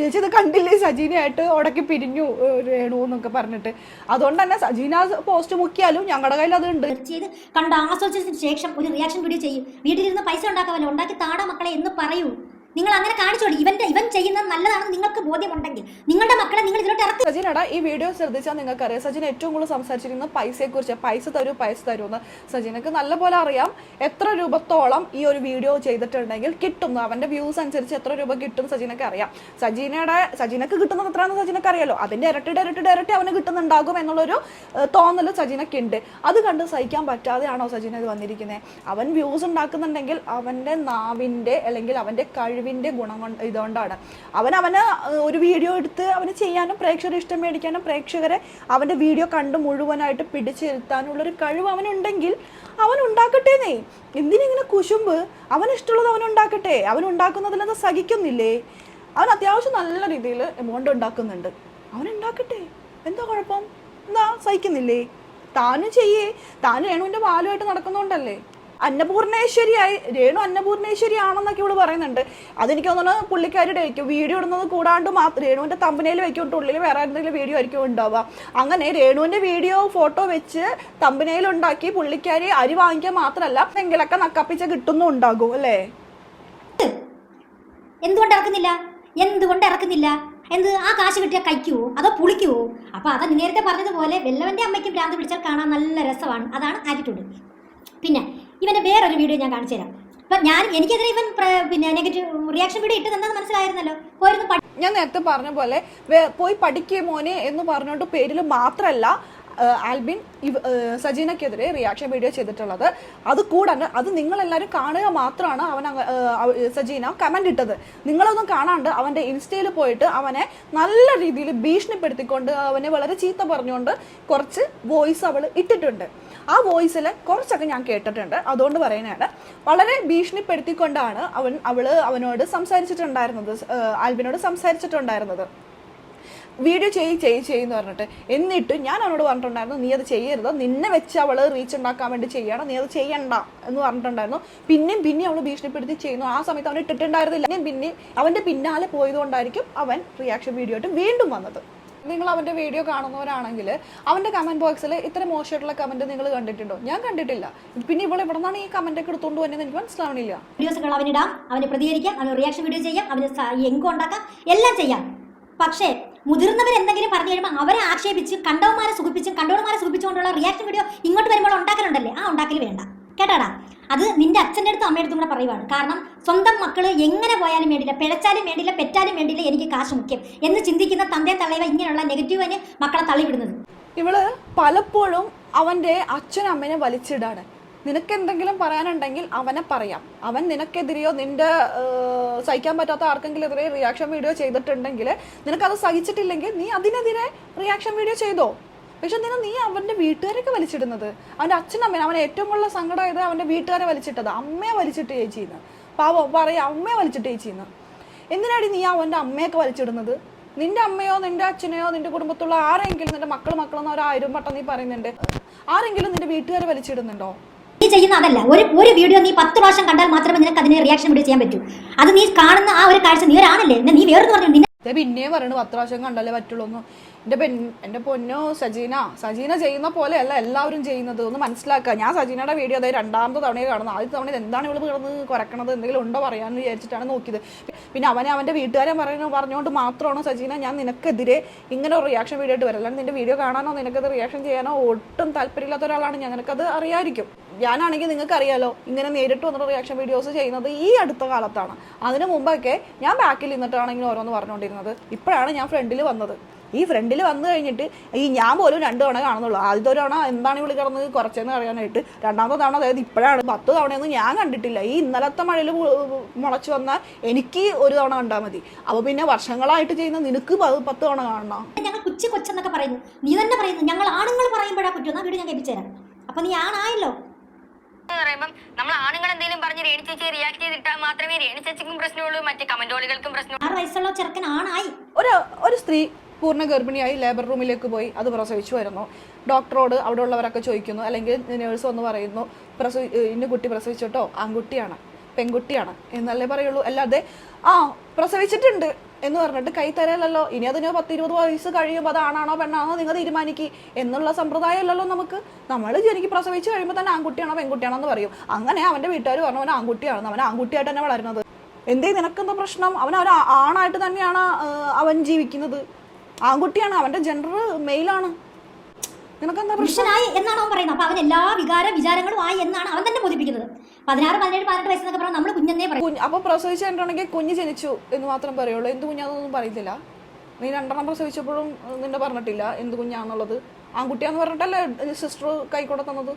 ചേച്ചി ഇത് കണ്ടില്ലേ, സജീനയായിട്ട് ഉടക്കി പിരിഞ്ഞു രേണു എന്നൊക്കെ പറഞ്ഞിട്ട്. അതുകൊണ്ട് തന്നെ സജീന പോസ്റ്റ് മുക്കിയാലും ഞങ്ങളുടെ കയ്യിൽ അത് ഉണ്ട്. ചെയ്ത് കണ്ട് ആസ്വദിച്ചതിന് ശേഷം ഒരു റിയാക്ഷൻ വീഡിയോ ചെയ്യും. വീട്ടിലിരുന്ന് പൈസ ഉണ്ടാക്കാമല്ലോ, ഉണ്ടാക്കി താടാ മക്കളെ എന്ന് പറയൂ. നിങ്ങൾ അങ്ങനെ കാണിച്ചോളൂ. ഇവൻ ചെയ്യുന്നത് നല്ലതാണെന്ന് നിങ്ങൾക്ക് ബോധ്യമുണ്ടെങ്കിൽ നിങ്ങളുടെ മക്കളെ നിങ്ങൾ ഇതിലോട്ട് ഇറക്കും. സജിനടാ, ഈ വീഡിയോ ശ്രദ്ധിച്ചാൽ നിങ്ങൾക്കറിയാം സജിൻ ഏറ്റവും കൂടുതൽ സംസാരിച്ചിരിക്കുന്നത് പൈസയെക്കുറിച്ച്. പൈസ തരൂ എന്ന്. സജിനക്ക് നല്ലപോലെ അറിയാം എത്ര രൂപത്തോളം ഈ ഒരു വീഡിയോ ചെയ്തിട്ടുണ്ടെങ്കിൽ കിട്ടും. അവന്റെ വ്യൂസ് അനുസരിച്ച് എത്ര രൂപ കിട്ടും സജിനക്ക് അറിയാം. സജിനക്ക് കിട്ടുന്നത് എത്രയാണെന്ന് സജിനക്ക് അറിയാലോ. അതിന്റെ ഇരട്ടി അവന് കിട്ടുന്നുണ്ടാകും എന്നുള്ളൊരു തോന്നൽ സജിനക്ക് ഉണ്ട്. അത് കണ്ട് സഹിക്കാൻ പറ്റാതെയാണോ സജിന ഇത് വന്നിരിക്കുന്നത്? അവൻ വ്യൂസ് ഉണ്ടാക്കുന്നുണ്ടെങ്കിൽ അവന്റെ നാവിന്റെ അല്ലെങ്കിൽ അവന്റെ കഴിവിന്റെ ഗുണം ഇതുകൊണ്ടാണ്. അവന് ഒരു വീഡിയോ എടുത്ത് അവന് ചെയ്യാനും പ്രേക്ഷകരെ ഇഷ്ടം മേടിക്കാനും പ്രേക്ഷകരെ അവന്റെ വീഡിയോ കണ്ട് മുഴുവനായിട്ട് പിടിച്ചിരുത്താനുള്ളൊരു കഴിവ് അവനുണ്ടെങ്കിൽ അവൻ ഉണ്ടാക്കട്ടേന്നേ. എന്തിനിങ്ങനെ കുശുമ്പ്? അവനിഷ്ടമുള്ളത് അവനുണ്ടാക്കട്ടെ. അവനുണ്ടാക്കുന്നതിലത് സഹിക്കുന്നില്ലേ? അവൻ അത്യാവശ്യം നല്ല രീതിയിൽ എമൗണ്ട് ഉണ്ടാക്കുന്നുണ്ട്. അവനുണ്ടാക്കട്ടെ, എന്താ കുഴപ്പം? എന്താ സഹിക്കുന്നില്ലേ? താനും ചെയ്യേ. താനും രേണുവിന്റെ പാലുമായിട്ട് നടക്കുന്നോണ്ടല്ലേ. അന്നപൂർണേശ്വരിയായി രേണു അന്നപൂർണേശ്വരി ആണെന്നൊക്കെ ഇവിടെ പറയുന്നുണ്ട്. അതെനിക്ക് തോന്നുന്നു പുള്ളിക്കാരുടെ ആയിരിക്കും. വീഡിയോ ഇടുന്നത് കൂടാണ്ട് മാത്രം രേണുവിന്റെ തമ്പനയിൽ വെക്കൊണ്ട് ഉള്ളിൽ വേറെ എന്തെങ്കിലും വീഡിയോ ആയിരിക്കും ഉണ്ടാവുക. അങ്ങനെ രേണുവിന്റെ വീഡിയോ ഫോട്ടോ വെച്ച് തമ്പനയിൽ ഉണ്ടാക്കി പുള്ളിക്കാരി അരി വാങ്ങിക്കാൻ മാത്രമല്ല എങ്കിലൊക്കെ നക്കപ്പിച്ച കിട്ടുന്നുണ്ടാകും അല്ലേ? എന്തുകൊണ്ട് ഇറക്കുന്നില്ല? എന്ത് ആ കാശ് കിട്ടിയാൽ കഴിക്കുവോ അതോ പുളിക്കുവോ? അപ്പൊ അത് നേരത്തെ പറഞ്ഞതുപോലെ വെല്ലവന്റെ അമ്മയ്ക്ക് ഭ്രാന്ത് പിടിച്ചാൽ കാണാൻ നല്ല രസമാണ്. അതാണ് ആറ്റിറ്റ്യൂഡ്. പിന്നെ ഇവന്റെ വേറൊരു വീഡിയോ ഞാൻ കാണിച്ചു തരാം. അപ്പൊ എനിക്കെതിരെ ഇവൻ പിന്നെ നെഗറ്റീവ് റിയാക്ഷൻ വീഡിയോ ഇട്ട് തന്നെന്ന് മനസ്സിലായിരുന്നല്ലോ. ഞാൻ നേരത്തെ പറഞ്ഞ പോലെ പോയി പഠിക്കേ മോനെ എന്ന് പറഞ്ഞുകൊണ്ട് പേരിൽ മാത്രമല്ല ആൽബിൻ സജീനക്കെതിരെ റിയാക്ഷൻ വീഡിയോ ചെയ്തിട്ടുള്ളത്. അത് കൂടാണ്ട് അത് നിങ്ങളെല്ലാവരും കാണുക മാത്രമാണ് അവൻ സജീന കമന്റ് ഇട്ടത്. നിങ്ങളൊന്നും കാണാണ്ട് അവന്റെ ഇൻസ്റ്റയിൽ പോയിട്ട് അവനെ നല്ല രീതിയിൽ ഭീഷണിപ്പെടുത്തിക്കൊണ്ട് അവനെ വളരെ ചീത്ത പറഞ്ഞുകൊണ്ട് കുറച്ച് വോയിസ് അവൾ ഇട്ടിട്ടുണ്ട്. ആ വോയിസിൽ കുറച്ചൊക്കെ ഞാൻ കേട്ടിട്ടുണ്ട്. അതുകൊണ്ട് പറയുന്നതാണ്, വളരെ ഭീഷണിപ്പെടുത്തിക്കൊണ്ടാണ് അവനോട് സംസാരിച്ചിട്ടുണ്ടായിരുന്നത്, ആൽബിനോട് സംസാരിച്ചിട്ടുണ്ടായിരുന്നത്. വീഡിയോ ചെയ്യുന്ന പറഞ്ഞിട്ട്. എന്നിട്ട് ഞാൻ അവനോട് പറഞ്ഞിട്ടുണ്ടായിരുന്നു നീ അത് ചെയ്യരുത്, നിന്നെ വെച്ച് അവള് റീച്ച് ഉണ്ടാക്കാൻ വേണ്ടി ചെയ്യണം, നീ അത് ചെയ്യണ്ട എന്ന് പറഞ്ഞിട്ടുണ്ടായിരുന്നു. പിന്നെയും അവള് ഭീഷണിപ്പെടുത്തി ചെയ്യുന്നു. ആ സമയത്ത് അവൻ ഇട്ടിട്ടുണ്ടായിരുന്നില്ല. പിന്നെ അവന്റെ പിന്നാലെ പോയതുകൊണ്ടായിരിക്കും അവൻ റിയാക്ഷൻ വീഡിയോ ആയിട്ട് വീണ്ടും വന്നത്. നിങ്ങൾ അവന്റെ വീഡിയോ കാണുന്നവരാണെങ്കിൽ അവന്റെ കമന്റ് ബോക്സിൽ ഇത്ര മോശമായിട്ടുള്ള കമന്റ് നിങ്ങൾ കണ്ടിട്ടുണ്ടോ? ഞാൻ കണ്ടിട്ടില്ല. പിന്നെ ഇവിടെ നിന്നാണ് ഈ കമന്റ് ഒക്കെ എടുത്തുകൊണ്ട് വന്നത് എനിക്ക് മനസ്സിലാവണില്ല. വീഡിയോസുകൾ അവനിടാം, അവന് പ്രതികരിക്കാം, അവന് റിയാക്ഷൻ വീഡിയോ ചെയ്യാം, അവന് എങ്കോ ഉണ്ടാക്കാം, എല്ലാം ചെയ്യാം. പക്ഷേ മുതിർന്നവർ എന്തെങ്കിലും പറഞ്ഞു കഴിയുമ്പോൾ അവരെ ആക്ഷേപിച്ച് കണ്ടവന്മാരെ സുഖിപ്പിച്ചുകൊണ്ടുള്ള റിയാക്ഷൻ വീഡിയോ ഇങ്ങോട്ട് വരുമ്പോൾ ഉണ്ടാക്കലുണ്ടല്ലേ, ആ ഉണ്ടാക്കൽ വേണ്ട കേട്ടാടാ. അത് നിന്റെ അച്ഛൻ്റെ അടുത്തും അമ്മയുടെ അടുത്തും കൂടെ പറയുവാണ്. കാരണം സ്വന്തം മക്കള് എങ്ങനെ പോയാലും വേണ്ടില്ല, പിഴച്ചാലും വേണ്ടില്ല, പെറ്റാലും വേണ്ടില്ല, എനിക്ക് കാശ് മുഖ്യം എന്ന് ചിന്തിക്കുന്ന തന്തേ തള്ളയവ ഇങ്ങനെയുള്ള നെഗറ്റീവിന് മക്കളെ തള്ളിവിടുന്നത്. ഇവള് പലപ്പോഴും അവന്റെ അച്ഛനമ്മനെ വലിച്ചിടാണ്. നിനക്ക് എന്തെങ്കിലും പറയാനുണ്ടെങ്കിൽ അവനെ പറയാം. അവൻ നിനക്കെതിരെയോ നിന്റെ സഹിക്കാൻ പറ്റാത്ത ആർക്കെങ്കിലും എതിരെ റിയാക്ഷൻ വീഡിയോ ചെയ്തിട്ടുണ്ടെങ്കിൽ നിനക്കത് സഹിച്ചിട്ടില്ലെങ്കിൽ നീ അതിനെതിരെ റിയാക്ഷൻ വീഡിയോ ചെയ്തോ. പക്ഷെ നീ അവന്റെ വീട്ടുകാരൊക്കെ വലിച്ചിടുന്നത്, അവന്റെ അച്ഛനമ്മ, അവൻ ഏറ്റവും കൂടുതൽ സങ്കടമായത് അവന്റെ വീട്ടുകാരെ വലിച്ചിട്ടത്, അമ്മയെ വലിച്ചിട്ട് ചെയ്യുന്നത്. പാവം പറയാം, അമ്മയെ വലിച്ചിട്ട് ചെയ്യുന്നത്. എന്തിനാടി നീ അവന്റെ അമ്മയൊക്കെ വലിച്ചിടുന്നത്? നിന്റെ അമ്മയോ നിന്റെ അച്ഛനെയോ നിന്റെ കുടുംബത്തുള്ള ആരെങ്കിലും, നിന്റെ മക്കളെന്ന് ഒരു 1000 വട്ടം നീ പറയുന്നുണ്ട്, ആരെങ്കിലും നിന്റെ വീട്ടുകാരെ വലിച്ചിടുന്നുണ്ടോ? നീ ചെയ്യുന്ന അതല്ല. ഒരു വീഡിയോ നീ 10 പ്രാവശ്യം കണ്ടാൽ മാത്രമേ നിനക്ക് അതിന് റിയാക്ഷൻ വീഡിയോ ചെയ്യാൻ പറ്റൂ. അത് നീ കാണുന്ന ആ ഒരു കാഴ്ച നീ ഒരാണല്ലേ, നീ വേറെന്ന് പറഞ്ഞു. പിന്നെയും പറയുന്നത് 10 പ്രാവശ്യം കണ്ടാലേ പറ്റുള്ളൂ. എൻ്റെ പൊന്നോ സജീന ചെയ്യുന്ന പോലെയല്ല എല്ലാവരും ചെയ്യുന്നത്. ഒന്ന് മനസ്സിലാക്കുക. ഞാൻ സജീനയുടെ വീഡിയോ അതായത് 2ാമത്തെ തവണയെ കാണുന്നത്. ആദ്യത്തെ തവണ എന്താണ് ഇവള് കിടന്ന് കുറക്കണത്, എന്തെങ്കിലും ഉണ്ടോ പറയാമെന്ന് വിചാരിച്ചിട്ടാണ് നോക്കിയത്. പിന്നെ അവന്റെ വീട്ടുകാരെ പറഞ്ഞുകൊണ്ട് മാത്രമാണ് സജീന ഞാൻ നിനക്കെതിരെ ഇങ്ങനെ ഒരു റിയാക്ഷൻ വീഡിയോ ആയിട്ട് വരില്ല. അല്ലാണ്ട് നിന്റെ വീഡിയോ കാണാനോ നിനക്കത് റിയാക്ഷൻ ചെയ്യാനോ ഒട്ടും താല്പര്യമില്ലാത്ത ഒരാളാണ് ഞാൻ. നിനക്കത് അറിയാമായിരിക്കും. ഞാനാണെങ്കിൽ നിങ്ങൾക്ക് അറിയാലോ ഇങ്ങനെ നേരിട്ട് വന്നിട്ട് റിയാക്ഷൻ വീഡിയോസ് ചെയ്യുന്നത് ഈ അടുത്ത കാലത്താണ്. അതിനു മുമ്പൊക്കെ ഞാൻ ബാക്കിൽ നിന്നിട്ടാണെങ്കിൽ ഓരോന്ന് പറഞ്ഞുകൊണ്ടിരുന്നത്. ഇപ്പോഴാണ് ഞാൻ ഫ്രണ്ടിൽ വന്നത്. ഈ ഫ്രണ്ടിൽ വന്നു കഴിഞ്ഞിട്ട് ഞാൻ പോലും 2 തവണ കാണുന്നുള്ളൂ. ആദ്യത്തെ ഒരു തവണ എന്താണ് ഇവിടെ കിടന്നത് കുറച്ചെന്ന് അറിയാനായിട്ട്, 2ാമത്തെ തവണ അതായത് ഇപ്പോഴാണ്. 10 തവണയൊന്നും ഞാൻ കണ്ടിട്ടില്ല. ഈ ഇന്നലത്തെ മഴയിൽ മുളച്ചു വന്നാൽ എനിക്ക് ഒരു തവണ കണ്ടാൽ മതി. അപ്പൊ പിന്നെ വർഷങ്ങളായിട്ട് ചെയ്യുന്ന നിനക്ക് 10 തവണ കാണണം. ഞങ്ങൾ കൊച്ചെന്നൊക്കെ പറയുന്നു, നീ തന്നെ പറയുന്നു. ഞങ്ങൾ ആണുങ്ങൾ പറയുമ്പോഴാ പറ്റും. ആ വീഡിയോ ഞാൻ കേൾപ്പിച്ചു തരാം. അപ്പൊ നീ ആണായല്ലോ. നമ്മൾ ആണുങ്ങൾ എന്തെങ്കിലും പറഞ്ഞ് രേണു ചേച്ചി റിയാക്ട് ചെയ്തിട്ടാൽ മാത്രമേ രേണു ചേച്ചിക്കും പ്രശ്നമുള്ളൂ, മറ്റു കമന്റോളികൾക്കും പ്രശ്നം. 6 വയസ്സുള്ള ചെറുക്കൻ ആണായി. ഒരു സ്ത്രീ പൂർണ്ണ ഗർഭിണിയായി ലേബർ റൂമിലേക്ക് പോയി അത് പ്രസവിച്ചു വരുന്നു. ഡോക്ടറോട് അവിടെ ഉള്ളവരൊക്കെ ചോദിക്കുന്നു, അല്ലെങ്കിൽ നേഴ്സ് ഒന്ന് പറയുന്നു ഇന്ന കുട്ടി പ്രസവിച്ചിട്ടോ ആൺകുട്ടിയാണ് പെൺകുട്ടിയാണ് എന്നല്ലേ പറയുള്ളൂ. അല്ലാതെ പ്രസവിച്ചിട്ടുണ്ട് എന്ന് പറഞ്ഞിട്ട് കൈ തരല്ലോ. ഇനി അതിന് 10-20 വയസ്സ് കഴിയുമ്പോൾ അത് ആണാണോ പെണ്ണാണോ നിങ്ങൾ തീരുമാനിക്കുക എന്നുള്ള സമ്പ്രദായം അല്ലല്ലോ നമുക്ക്. നമ്മൾ എനിക്ക് പ്രസവിച്ച് കഴിയുമ്പോൾ തന്നെ ആൺകുട്ടിയാണോ പെൺകുട്ടിയാണോ എന്ന് പറയും. അങ്ങനെ അവന്റെ വീട്ടുകാർ പറഞ്ഞു അവൻ ആൺകുട്ടിയാണെന്ന്. അവൻ ആൺകുട്ടിയായിട്ട് തന്നെ വളരുന്നത്. എന്തേ നിനക്കെന്താ പ്രശ്നം? അവൻ ആണായിട്ട് തന്നെയാണ് അവൻ ജീവിക്കുന്നത്. ആൺകുട്ടിയാണ്, അവന്റെ ജെൻഡർ മെയിലാണ്. നിനക്കെന്താ പുരുഷനായി എന്നാണ് അവൻ പറയുന്നത്. അപ്പൊ അവൻ എല്ലാ വിചാരങ്ങളും ആയി എന്നാണ് അവൻ തന്നെ ബോധിപ്പിക്കുന്നത്. 16, 17, 18 വയസ്സെന്നൊക്കെ പറഞ്ഞാൽ നമ്മൾ കുഞ്ഞെന്നേ പറയും. അപ്പൊ പ്രസവിച്ചു കഴിഞ്ഞിട്ടുണ്ടെങ്കിൽ കുഞ്ഞ് ജനിച്ചു എന്ന് മാത്രം പറയുള്ളൂ. എന്ത് കുഞ്ഞാന്നൊന്നും പറയത്തില്ല. നീ 2 പ്രസവിച്ചപ്പോഴും നിന്നെ പറഞ്ഞിട്ടില്ല എന്ത് കുഞ്ഞാന്നുള്ളത്. ആൺകുട്ടിയാന്ന് പറഞ്ഞിട്ടല്ലേ സിസ്റ്റർ കൈക്കൂടെ തന്നത്.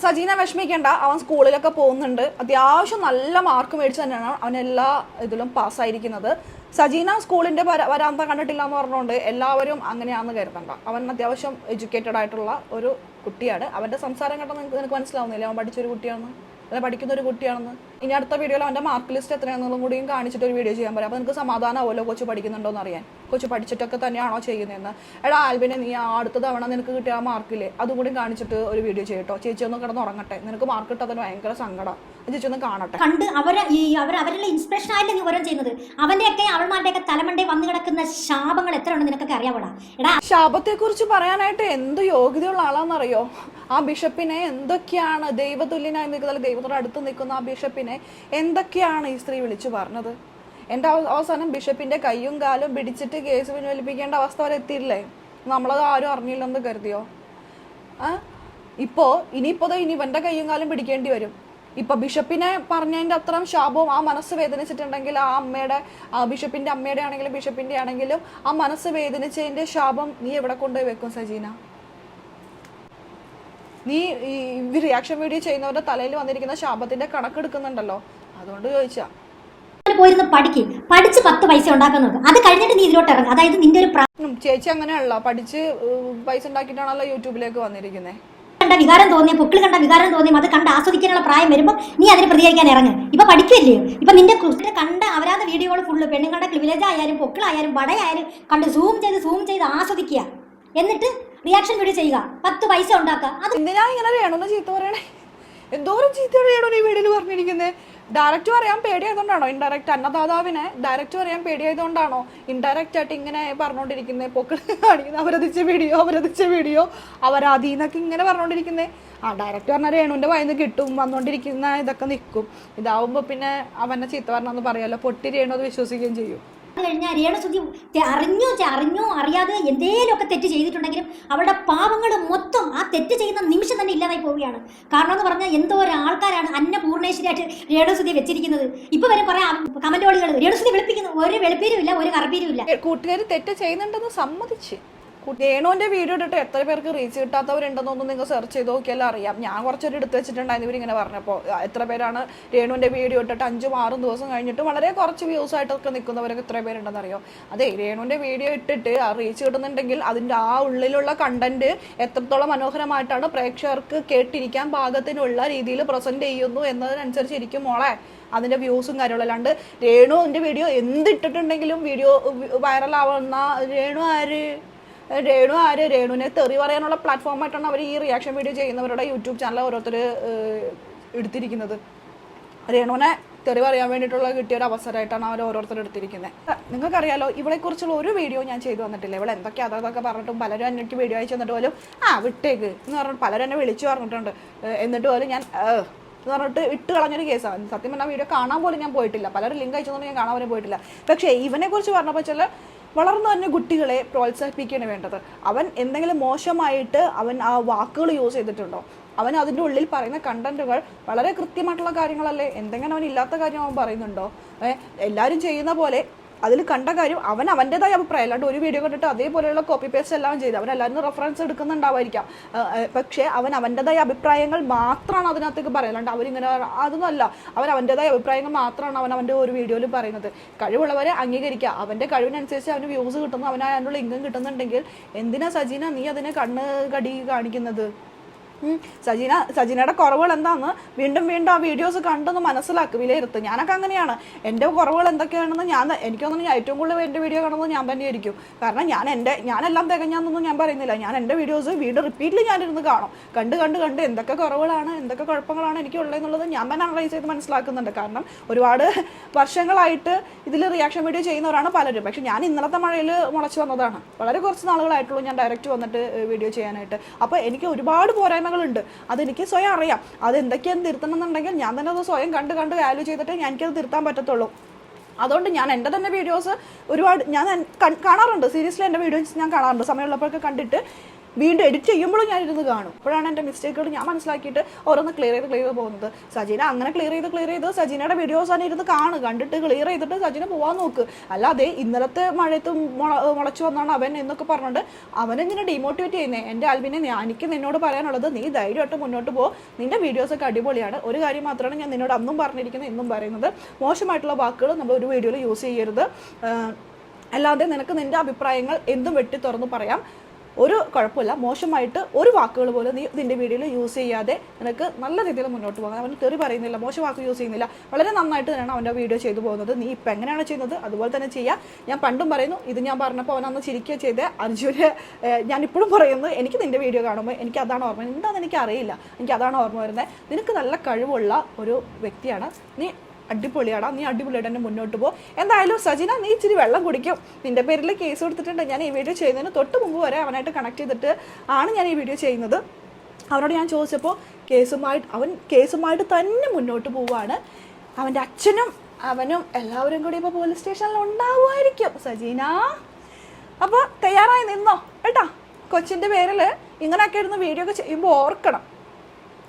സജീന വിഷമിക്കേണ്ട, അവൻ സ്കൂളിലൊക്കെ പോകുന്നുണ്ട്. അത്യാവശ്യം നല്ല മാർക്ക് മേടിച്ച് തന്നെയാണ് അവൻ എല്ലാ ഇതിലും പാസ്സായിരിക്കുന്നത്. സജീന സ്കൂളിന്റെ വരാന്ത കണ്ടിട്ടില്ല എന്ന് പറഞ്ഞുകൊണ്ട് എല്ലാവരും അങ്ങനെയാണെന്ന് കരുതണ്ട. അവൻ അത്യാവശ്യം എഡ്യൂക്കേറ്റഡ് ആയിട്ടുള്ള ഒരു കുട്ടിയാണ്. അവന്റെ സംസാരം കേട്ടാൽ നിനക്ക് മനസ്സിലാവുന്നില്ല അവൻ പഠിച്ചൊരു കുട്ടിയാണെന്ന്, അല്ലെ പഠിക്കുന്ന ഒരു കുട്ടിയാണെന്ന്. ഇനി അടുത്ത വീഡിയോയിൽ അവന്റെ മാർക്ക് ലിസ്റ്റ് എത്രയാണെന്നും കൂടിയും കാണിച്ചിട്ട് ഒരു വീഡിയോ ചെയ്യാൻ പറയാം. അപ്പോൾ നിനക്ക് സമാധാനമാവുമല്ലോ കൊച്ചു പഠിക്കുന്നുണ്ടോ എന്ന് അറിയാൻ. കൊച്ചു പഠിച്ചിട്ടൊക്കെ തന്നെയാണോ ചെയ്യുന്നതെന്ന്. എടാ ആൽബിനെ നീ അടുത്ത തവണ നിനക്ക് കിട്ടിയ ആ മാർക്കില്ലേ അതും കൂടി കാണിച്ചിട്ട് ഒരു വീഡിയോ ചെയ്യട്ടോ. ചേച്ചി ഒന്ന് കിടന്ന് ഉറങ്ങട്ടെ. നിനക്ക് മാർക്ക് കിട്ടാത്തതിന് ഭയങ്കര സങ്കടം. ചേച്ചി ഒന്ന് കാണട്ടെ. കണ്ട് അവരുടെ ഇൻസ്പിറേഷൻ ആയില്ലേ നീ ഓരോ ചെയ്യുന്നത്. അവന്റെയൊക്കെ അവന്മാരുടെയൊക്കെ തലമണ്ടേ വന്നു കിടക്കുന്ന ശാപങ്ങൾ എത്ര ഉണ്ട് നിനക്കൊക്കെ അറിയാവൂടാ. എടാ ശാപത്തെ കുറിച്ച് പറയാനായിട്ട് എന്ത് യോഗ്യതയുള്ള ആളാണെന്നറിയോ? ആ ബിഷപ്പിനെ എന്തൊക്കെയാണ് ദൈവതുല്യനായി നിൽക്കുന്ന, ദൈവത്തോട് അടുത്ത് നിൽക്കുന്ന ആ ബിഷപ്പിനെ എന്തൊക്കെയാണ് ഈ സ്ത്രീ വിളിച്ചു പറഞ്ഞത്. എൻ്റെ അവസാനം ബിഷപ്പിന്റെ കയ്യും കാലും പിടിച്ചിട്ട് കേസ് പിൻവലിപ്പിക്കേണ്ട അവസ്ഥ വരെ എത്തിയില്ലേ? നമ്മളത് ആരും അറിഞ്ഞില്ലെന്ന് കരുതിയോ? ഇനി ഇവന്റെ കയ്യും കാലും പിടിക്കേണ്ടി വരും. ഇപ്പൊ ബിഷപ്പിനെ പറഞ്ഞതിന്റെ അത്രയും ശാപവും ആ മനസ്സ് വേദനിച്ചിട്ടുണ്ടെങ്കിൽ ആ ബിഷപ്പിന്റെ അമ്മയുടെ ആണെങ്കിലും ബിഷപ്പിന്റെ ആണെങ്കിലും ആ മനസ്സ് വേദനിച്ചതിന്റെ ശാപം നീ എവിടെ കൊണ്ടുപോയി വെക്കും സജീന? നീ ഈ റിയാക്ഷൻ വീഡിയോ ചെയ്യുന്നവരുടെ തലയിൽ വന്നിരിക്കുന്ന ശാപത്തിന്റെ കണക്കെടുക്കുന്നുണ്ടല്ലോ, അതുകൊണ്ട് ചോദിച്ചാ. പോയിരുന്ന് പഠിച്ച് 10 പൈസ ഉണ്ടാക്കുന്നത്. അത് കഴിഞ്ഞിട്ട് നീ ഇതിലോട്ട് ഇറങ്ങും. അതായത് നിന്റെ ഒരു ചേച്ചി അങ്ങനെയല്ല, പഠിച്ച് പൈസ ഉണ്ടാക്കിയിട്ടാണല്ലോ യൂട്യൂബിലേക്ക് വന്നിരിക്കുന്നത്. കണ്ട വികാരം തോന്നിയ പൊക്കിൾ കണ്ട വികാരം തോന്നിയും അത് കണ്ട് ആസ്വദിക്കാനുള്ള പ്രായം വരുമ്പോൾ നീ അതിന് പ്രതികരിക്കാൻ ഇറങ്ങും. ഇപ്പൊ പഠിക്കില്ലയോ? ഇപ്പൊ നിന്റെ കണ്ട അവരാധ വീഡിയോകൾ ഫുള്ള് പെണ്ണുങ്ങളുടെ ക്ലിവിലേജ് ആയാലും പൊക്കിളായാലും വടയായാലും കണ്ട് സൂം ചെയ്ത് ആസ്വദിക്കുക. എന്നിട്ട് റിയാക്ഷൻ വീഡിയോ ചെയ്യുക, 10 പൈസ ഉണ്ടാക്കുക. അത് എന്തിനാ ഇങ്ങനെ വേണമെന്ന് ചീത്ത പറയണേ? എന്തോരം ചീത്തയാണ് വേണോ ഈ വീഡിയോയിൽ പറഞ്ഞിരിക്കുന്നത്? ഡയറക്റ്റ് പറയാൻ പേടിയായതുകൊണ്ടാണോ? ഇൻഡയറക്റ്റ് അന്നദാതാവിനെ ഡയറക്റ്റ് പറയാൻ പേടിയായതുകൊണ്ടാണോ ഇൻഡയറക്റ്റ് ആയിട്ട് ഇങ്ങനെ പറഞ്ഞുകൊണ്ടിരിക്കുന്നത്? പൊക്കിൾ കാണിക്കുന്നത് അവരതിച്ച വീഡിയോ അവരാധീന്നൊക്കെ ഇങ്ങനെ പറഞ്ഞുകൊണ്ടിരിക്കുന്നത്. ഡയറക്റ്റ് പറഞ്ഞാൽ രേണുവിൻ്റെ വായിന്ന് കിട്ടും, വന്നുകൊണ്ടിരിക്കുന്ന ഇതൊക്കെ നിൽക്കും. ഇതാവുമ്പോൾ പിന്നെ അവനെ ചീത്ത പറഞ്ഞെന്ന് പറയാമല്ലോ, പൊട്ടി രേണു അത് വിശ്വസിക്കുകയും ചെയ്യും. കഴിഞ്ഞാൽ രേണുസുതി അറിഞ്ഞോ അറിയാതെ എന്തേലുമൊക്കെ തെറ്റ് ചെയ്തിട്ടുണ്ടെങ്കിലും അവരുടെ പാവങ്ങൾ മൊത്തം ആ തെറ്റ് ചെയ്യുന്ന നിമിഷം തന്നെ ഇല്ലാതായി പോവുകയാണ്. കാരണം എന്ന് പറഞ്ഞാൽ എന്തോ ആൾക്കാരാണ് അന്നപൂർണേശ്വരിയായിട്ട് രേണുസുതി വെച്ചിരിക്കുന്നത്. ഇപ്പൊ വരെ കുറെ കമന്റോളികൾ രേണുസുതി വെളുപ്പിക്കുന്നു. ഒരു വെളുപ്പീരും ഇല്ല, ഒരു കറുപ്പീരും ഇല്ല. കൂട്ടുകാർ തെറ്റ് ചെയ്യുന്നുണ്ടെന്ന് സമ്മതിച്ച് രേണുവിന്റെ വീഡിയോ ഇട്ടിട്ട് എത്ര പേർക്ക് റീച്ച് കിട്ടാത്തവരുണ്ടെന്നൊന്നും നിങ്ങൾ സെർച്ച് ചെയ്ത് നോക്കിയാലും അറിയാം. ഞാൻ കുറച്ചൊരു എടുത്ത് വെച്ചിട്ടുണ്ടായിരുന്നു ഇവരിങ്ങനെ പറഞ്ഞപ്പോൾ. എത്ര പേരാണ് രേണുവിന്റെ വീഡിയോ ഇട്ടിട്ട് 5-6 ദിവസം കഴിഞ്ഞിട്ട് വളരെ കുറച്ച് വ്യൂസ് ആയിട്ടൊക്കെ നിൽക്കുന്നവരൊക്കെ എത്ര പേരുണ്ടെന്ന് അറിയോ? അതെ, രേണുവിന്റെ വീഡിയോ ഇട്ടിട്ട് ആ റീച്ച് കിട്ടുന്നുണ്ടെങ്കിൽ അതിന്റെ ആ ഉള്ളിലുള്ള കണ്ടന്റ് എത്രത്തോളം മനോഹരമായിട്ടാണ് പ്രേക്ഷകർക്ക് കേട്ടിരിക്കാൻ പാകത്തിനുള്ള രീതിയിൽ പ്രസന്റ് ചെയ്യുന്നു എന്നതിനനുസരിച്ചിരിക്കും മോളെ അതിന്റെ വ്യൂസും കാര്യങ്ങളും. അല്ലാണ്ട് രേണുവിന്റെ വീഡിയോ എന്തിട്ടിട്ടുണ്ടെങ്കിലും വീഡിയോ വൈറലാവുന്ന രേണുവിനെ തെറി പറയാനുള്ള പ്ലാറ്റ്ഫോമായിട്ടാണ് അവർ ഈ റിയാക്ഷൻ വീഡിയോ ചെയ്യുന്നവരുടെ യൂട്യൂബ് ചാനൽ ഓരോരുത്തർ എടുത്തിരിക്കുന്നത്. രേണുവിനെ തെറി പറയാൻ വേണ്ടിയിട്ടുള്ള കിട്ടിയ ഒരു അവസരമായിട്ടാണ് അവർ ഓരോരുത്തർ എടുത്തിരിക്കുന്നത്. നിങ്ങൾക്കറിയാലോ, ഇവളെക്കുറിച്ചുള്ള ഒരു വീഡിയോ ഞാൻ ചെയ്തു വന്നിട്ടില്ല. ഇവിടെ എന്തൊക്കെ അതൊക്കെ പറഞ്ഞിട്ടും പലരും എനിക്ക് വീഡിയോ അയച്ചു തന്നിട്ട് പോലും വിട്ടേക്ക് എന്ന് പറഞ്ഞിട്ട് പലരും എന്നെ വിളിച്ചു പറഞ്ഞിട്ടുണ്ട്. എന്നിട്ട് പോലും ഞാൻ എന്ന് പറഞ്ഞിട്ട് ഇട്ട് കളഞ്ഞൊരു കേസാണ്. സത്യം പറഞ്ഞാൽ വീഡിയോ കാണാൻ പോലും ഞാൻ പോയിട്ടില്ല. പലരും ലിങ്ക് അയച്ചതൊന്നും ഞാൻ കാണാൻ പോലും പോയിട്ടില്ല. പക്ഷേ ഇവനെക്കുറിച്ച് പറഞ്ഞപ്പോൾ ചില വളർന്നു തന്നെ കുട്ടികളെ പ്രോത്സാഹിപ്പിക്കുകയാണ് വേണ്ടത്. അവൻ എന്തെങ്കിലും മോശമായിട്ട് അവൻ ആ വാക്കുകൾ യൂസ് ചെയ്തിട്ടുണ്ടോ? അവൻ അതിൻ്റെ ഉള്ളിൽ പറയുന്ന കണ്ടന്റുകൾ വളരെ കൃത്യമായിട്ടുള്ള കാര്യങ്ങളല്ലേ? എന്തെങ്കിലും അവൻ ഇല്ലാത്ത കാര്യം അവൻ പറയുന്നുണ്ടോ? എല്ലാവരും ചെയ്യുന്ന പോലെ അതിൽ കണ്ട കാര്യം അവൻ അവൻ്റെതായ അഭിപ്രായം, അല്ലാണ്ട് ഒരു വീഡിയോ കണ്ടിട്ട് അതേപോലെയുള്ള കോപ്പി പേസ്റ്റ് എല്ലാം ചെയ്ത് അവൻ എല്ലാവരും റെഫറൻസ് എടുക്കുന്നുണ്ടാവായിരിക്കാം. പക്ഷേ അവൻ അവൻ്റെതായ അഭിപ്രായങ്ങൾ മാത്രമാണ് അതിനകത്തേക്ക് പറയുക. അല്ലാണ്ട് അവരിങ്ങനെ അതൊന്നുമല്ല. അവൻ അവൻ്റെതായ അഭിപ്രായങ്ങൾ മാത്രമാണ് അവൻ്റെ ഒരു വീഡിയോയിൽ പറയുന്നത്. കഴിവുള്ളവരെ അംഗീകരിക്കുക. അവൻ്റെ കഴിവിനനുസരിച്ച് അവന് വ്യൂസ് കിട്ടുന്നു, അവനതിനുള്ള ഇൻകം കിട്ടുന്നുണ്ടെങ്കിൽ എന്തിനാ സജീന നീ അതിനെ കണ്ണ് കടി കാണിക്കുന്നത്? സജീനയുടെ കുറവുകൾ എന്താണെന്ന് വീണ്ടും ആ വീഡിയോസ് കണ്ടൊന്ന് മനസ്സിലാക്കുക, വിലയിരുത്തുക. ഞാനൊക്കെ അങ്ങനെയാണ്. എൻ്റെ കുറവുകൾ എന്തൊക്കെയാണെന്ന് എനിക്കൊന്നും ഏറ്റവും കൂടുതൽ എൻ്റെ വീഡിയോ കാണുന്നത് ഞാൻ തന്നെയായിരിക്കും. കാരണം ഞാനെല്ലാം തികഞ്ഞാന്നൊന്നും ഞാൻ പറയുന്നില്ല. ഞാൻ എൻ്റെ വീഡിയോസ് വീണ്ടും റിപ്പീറ്റിൽ ഞാനിരുന്ന് കാണും. കണ്ട് എന്തൊക്കെ കുറവുകളാണ്, എന്തൊക്കെ കുഴപ്പങ്ങളാണ് എനിക്കുള്ളതെന്നുള്ളത് ഞാൻ തന്നെ അനലൈസ് ചെയ്ത് മനസ്സിലാക്കുന്നുണ്ട്. കാരണം ഒരുപാട് വർഷങ്ങളായിട്ട് ഇതിൽ റിയാക്ഷൻ വീഡിയോ ചെയ്യുന്നവരാണ് പലരും. പക്ഷെ ഞാൻ ഇന്നലത്തെ മഴയിൽ മുളച്ചു വന്നതാണ്. വളരെ കുറച്ച് നാളുകളായിട്ടുള്ളൂ ഞാൻ ഡയറക്റ്റ് വന്നിട്ട് വീഡിയോ ചെയ്യാനായിട്ട്. അപ്പോൾ എനിക്ക് ഒരുപാട് പോരായ്മ ണ്ട്. അതെനിക്ക് സ്വയം അറിയാം. അത് എന്തൊക്കെയാണ് തിരുത്തണം എന്നുണ്ടെങ്കിൽ ഞാൻ തന്നെ അത് സ്വയം കണ്ട് വാല്യൂ ചെയ്തിട്ട് എനിക്കത് തിരുത്താൻ പറ്റത്തുള്ളൂ. അതുകൊണ്ട് ഞാൻ എൻ്റെ തന്നെ വീഡിയോസ് ഒരുപാട് ഞാൻ കാണാറുണ്ട്. സീരിയസ്ലി എൻ്റെ വീഡിയോസ് ഞാൻ കാണാറുണ്ട്. സമയമുള്ളപ്പോഴൊക്കെ കണ്ടിട്ട് വീണ്ടും എഡിറ്റ് ചെയ്യുമ്പോഴും ഞാനിരുന്ന് കാണും. അപ്പോഴാണ് എൻ്റെ മിസ്റ്റേക്കുകൾ ഞാൻ മനസ്സിലാക്കിയിട്ട് ഓരോന്ന് ക്ലിയർ ചെയ്ത് പോകുന്നത്. സജീന അങ്ങനെ ക്ലിയർ ചെയ്ത് സജീനയുടെ വീഡിയോസ് തന്നെ ഇരുന്ന് കണ്ടിട്ട് ക്ലിയർ ചെയ്തിട്ട് സജീന പോകാൻ നോക്ക്. അല്ലാതെ ഇന്നലത്തെ മഴയത്ത് മുളച്ചു വന്നാണ് അവൻ എന്നൊക്കെ പറഞ്ഞുകൊണ്ട് അവനെങ്ങനെ ഡീമോട്ടിവേറ്റ് ചെയ്യുന്നത്? എൻ്റെ ആൽബിനെ എനിക്ക് നിന്നോട് പറയാനുള്ളത്, നീ ധൈര്യമായിട്ട് മുന്നോട്ട് പോ. നിൻ്റെ വീഡിയോസൊക്കെ അടിപൊളിയാണ്. ഒരു കാര്യം മാത്രമാണ് ഞാൻ നിന്നോട് അന്നും പറഞ്ഞിരിക്കുന്നത്, ഇന്നും പറയുന്നത്, മോശമായിട്ടുള്ള വാക്കുകൾ നമ്മൾ ഒരു വീഡിയോയിൽ യൂസ് ചെയ്യരുത്. അല്ലാതെ നിനക്ക് നിൻ്റെ അഭിപ്രായങ്ങൾ എന്തും വെട്ടി തുറന്ന് പറയാം. ഒരു കുഴപ്പമില്ല. മോശമായിട്ട് ഒരു വാക്കുകൾ പോലും നീ നിൻ്റെ വീഡിയോയിൽ യൂസ് ചെയ്യാതെ നിനക്ക് നല്ല രീതിയിൽ മുന്നോട്ട് പോകാം. അവൻ തെറി പറയുന്നില്ല, മോശം വാക്ക് യൂസ് ചെയ്യുന്നില്ല. വളരെ നന്നായിട്ട് തന്നെയാണ് അവൻ്റെ വീഡിയോ ചെയ്തു പോകുന്നത്. നീ ഇപ്പം എങ്ങനെയാണ് ചെയ്യുന്നത് അതുപോലെ തന്നെ ചെയ്യുക. ഞാൻ പണ്ടും പറയുന്നു, ഇത് ഞാൻ പറഞ്ഞപ്പോൾ അവനന്ന് ചിരിക്കുക ചെയ്ത് അർജുന് ഞാനിപ്പോഴും പറയുന്നു, എനിക്ക് നിൻ്റെ വീഡിയോ കാണുമ്പോൾ എനിക്ക് അതാണ് ഓർമ്മ. എന്താണെന്ന് എനിക്ക് അറിയില്ല, എനിക്ക് അതാണ് ഓർമ്മ വരുന്നത്. നിനക്ക് നല്ല കഴിവുള്ള ഒരു വ്യക്തിയാണ് നീ. അടിപൊളിയാടാ, നീ അടിപൊളിയായിട്ട് തന്നെ മുന്നോട്ട് പോകും. എന്തായാലും സജീന നീ ഇച്ചിരി വെള്ളം കുടിക്കും. നിൻ്റെ പേരിൽ കേസ് കൊടുത്തിട്ടുണ്ട്. ഞാൻ ഈ വീഡിയോ ചെയ്യുന്നതിന് തൊട്ട് മുമ്പ് വരെ അവനായിട്ട് കണക്ട് ചെയ്തിട്ട് ആണ് ഞാൻ ഈ വീഡിയോ ചെയ്യുന്നത്. അവനോട് ഞാൻ ചോദിച്ചപ്പോൾ അവൻ കേസുമായിട്ട് തന്നെ മുന്നോട്ട് പോവുകയാണ്. അവൻ്റെ അച്ഛനും അവനും എല്ലാവരും കൂടി ഇപ്പോൾ പോലീസ് സ്റ്റേഷനിൽ ഉണ്ടാവുമായിരിക്കും സജീന. അപ്പോൾ തയ്യാറായി നിന്നോ കേട്ടാ. കൊച്ചിൻ്റെ പേരിൽ ഇങ്ങനെയൊക്കെ ഇരുന്ന് വീഡിയോ ഒക്കെ ചെയ്യുമ്പോൾ ഓർക്കണം.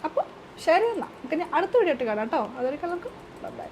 അപ്പോൾ ശരി, എന്നാൽ നമുക്ക് അടുത്ത വീഡിയോ ഇട്ട് കാണാം കേട്ടോ. അതൊരിക്കലും നമുക്ക് ബൈ.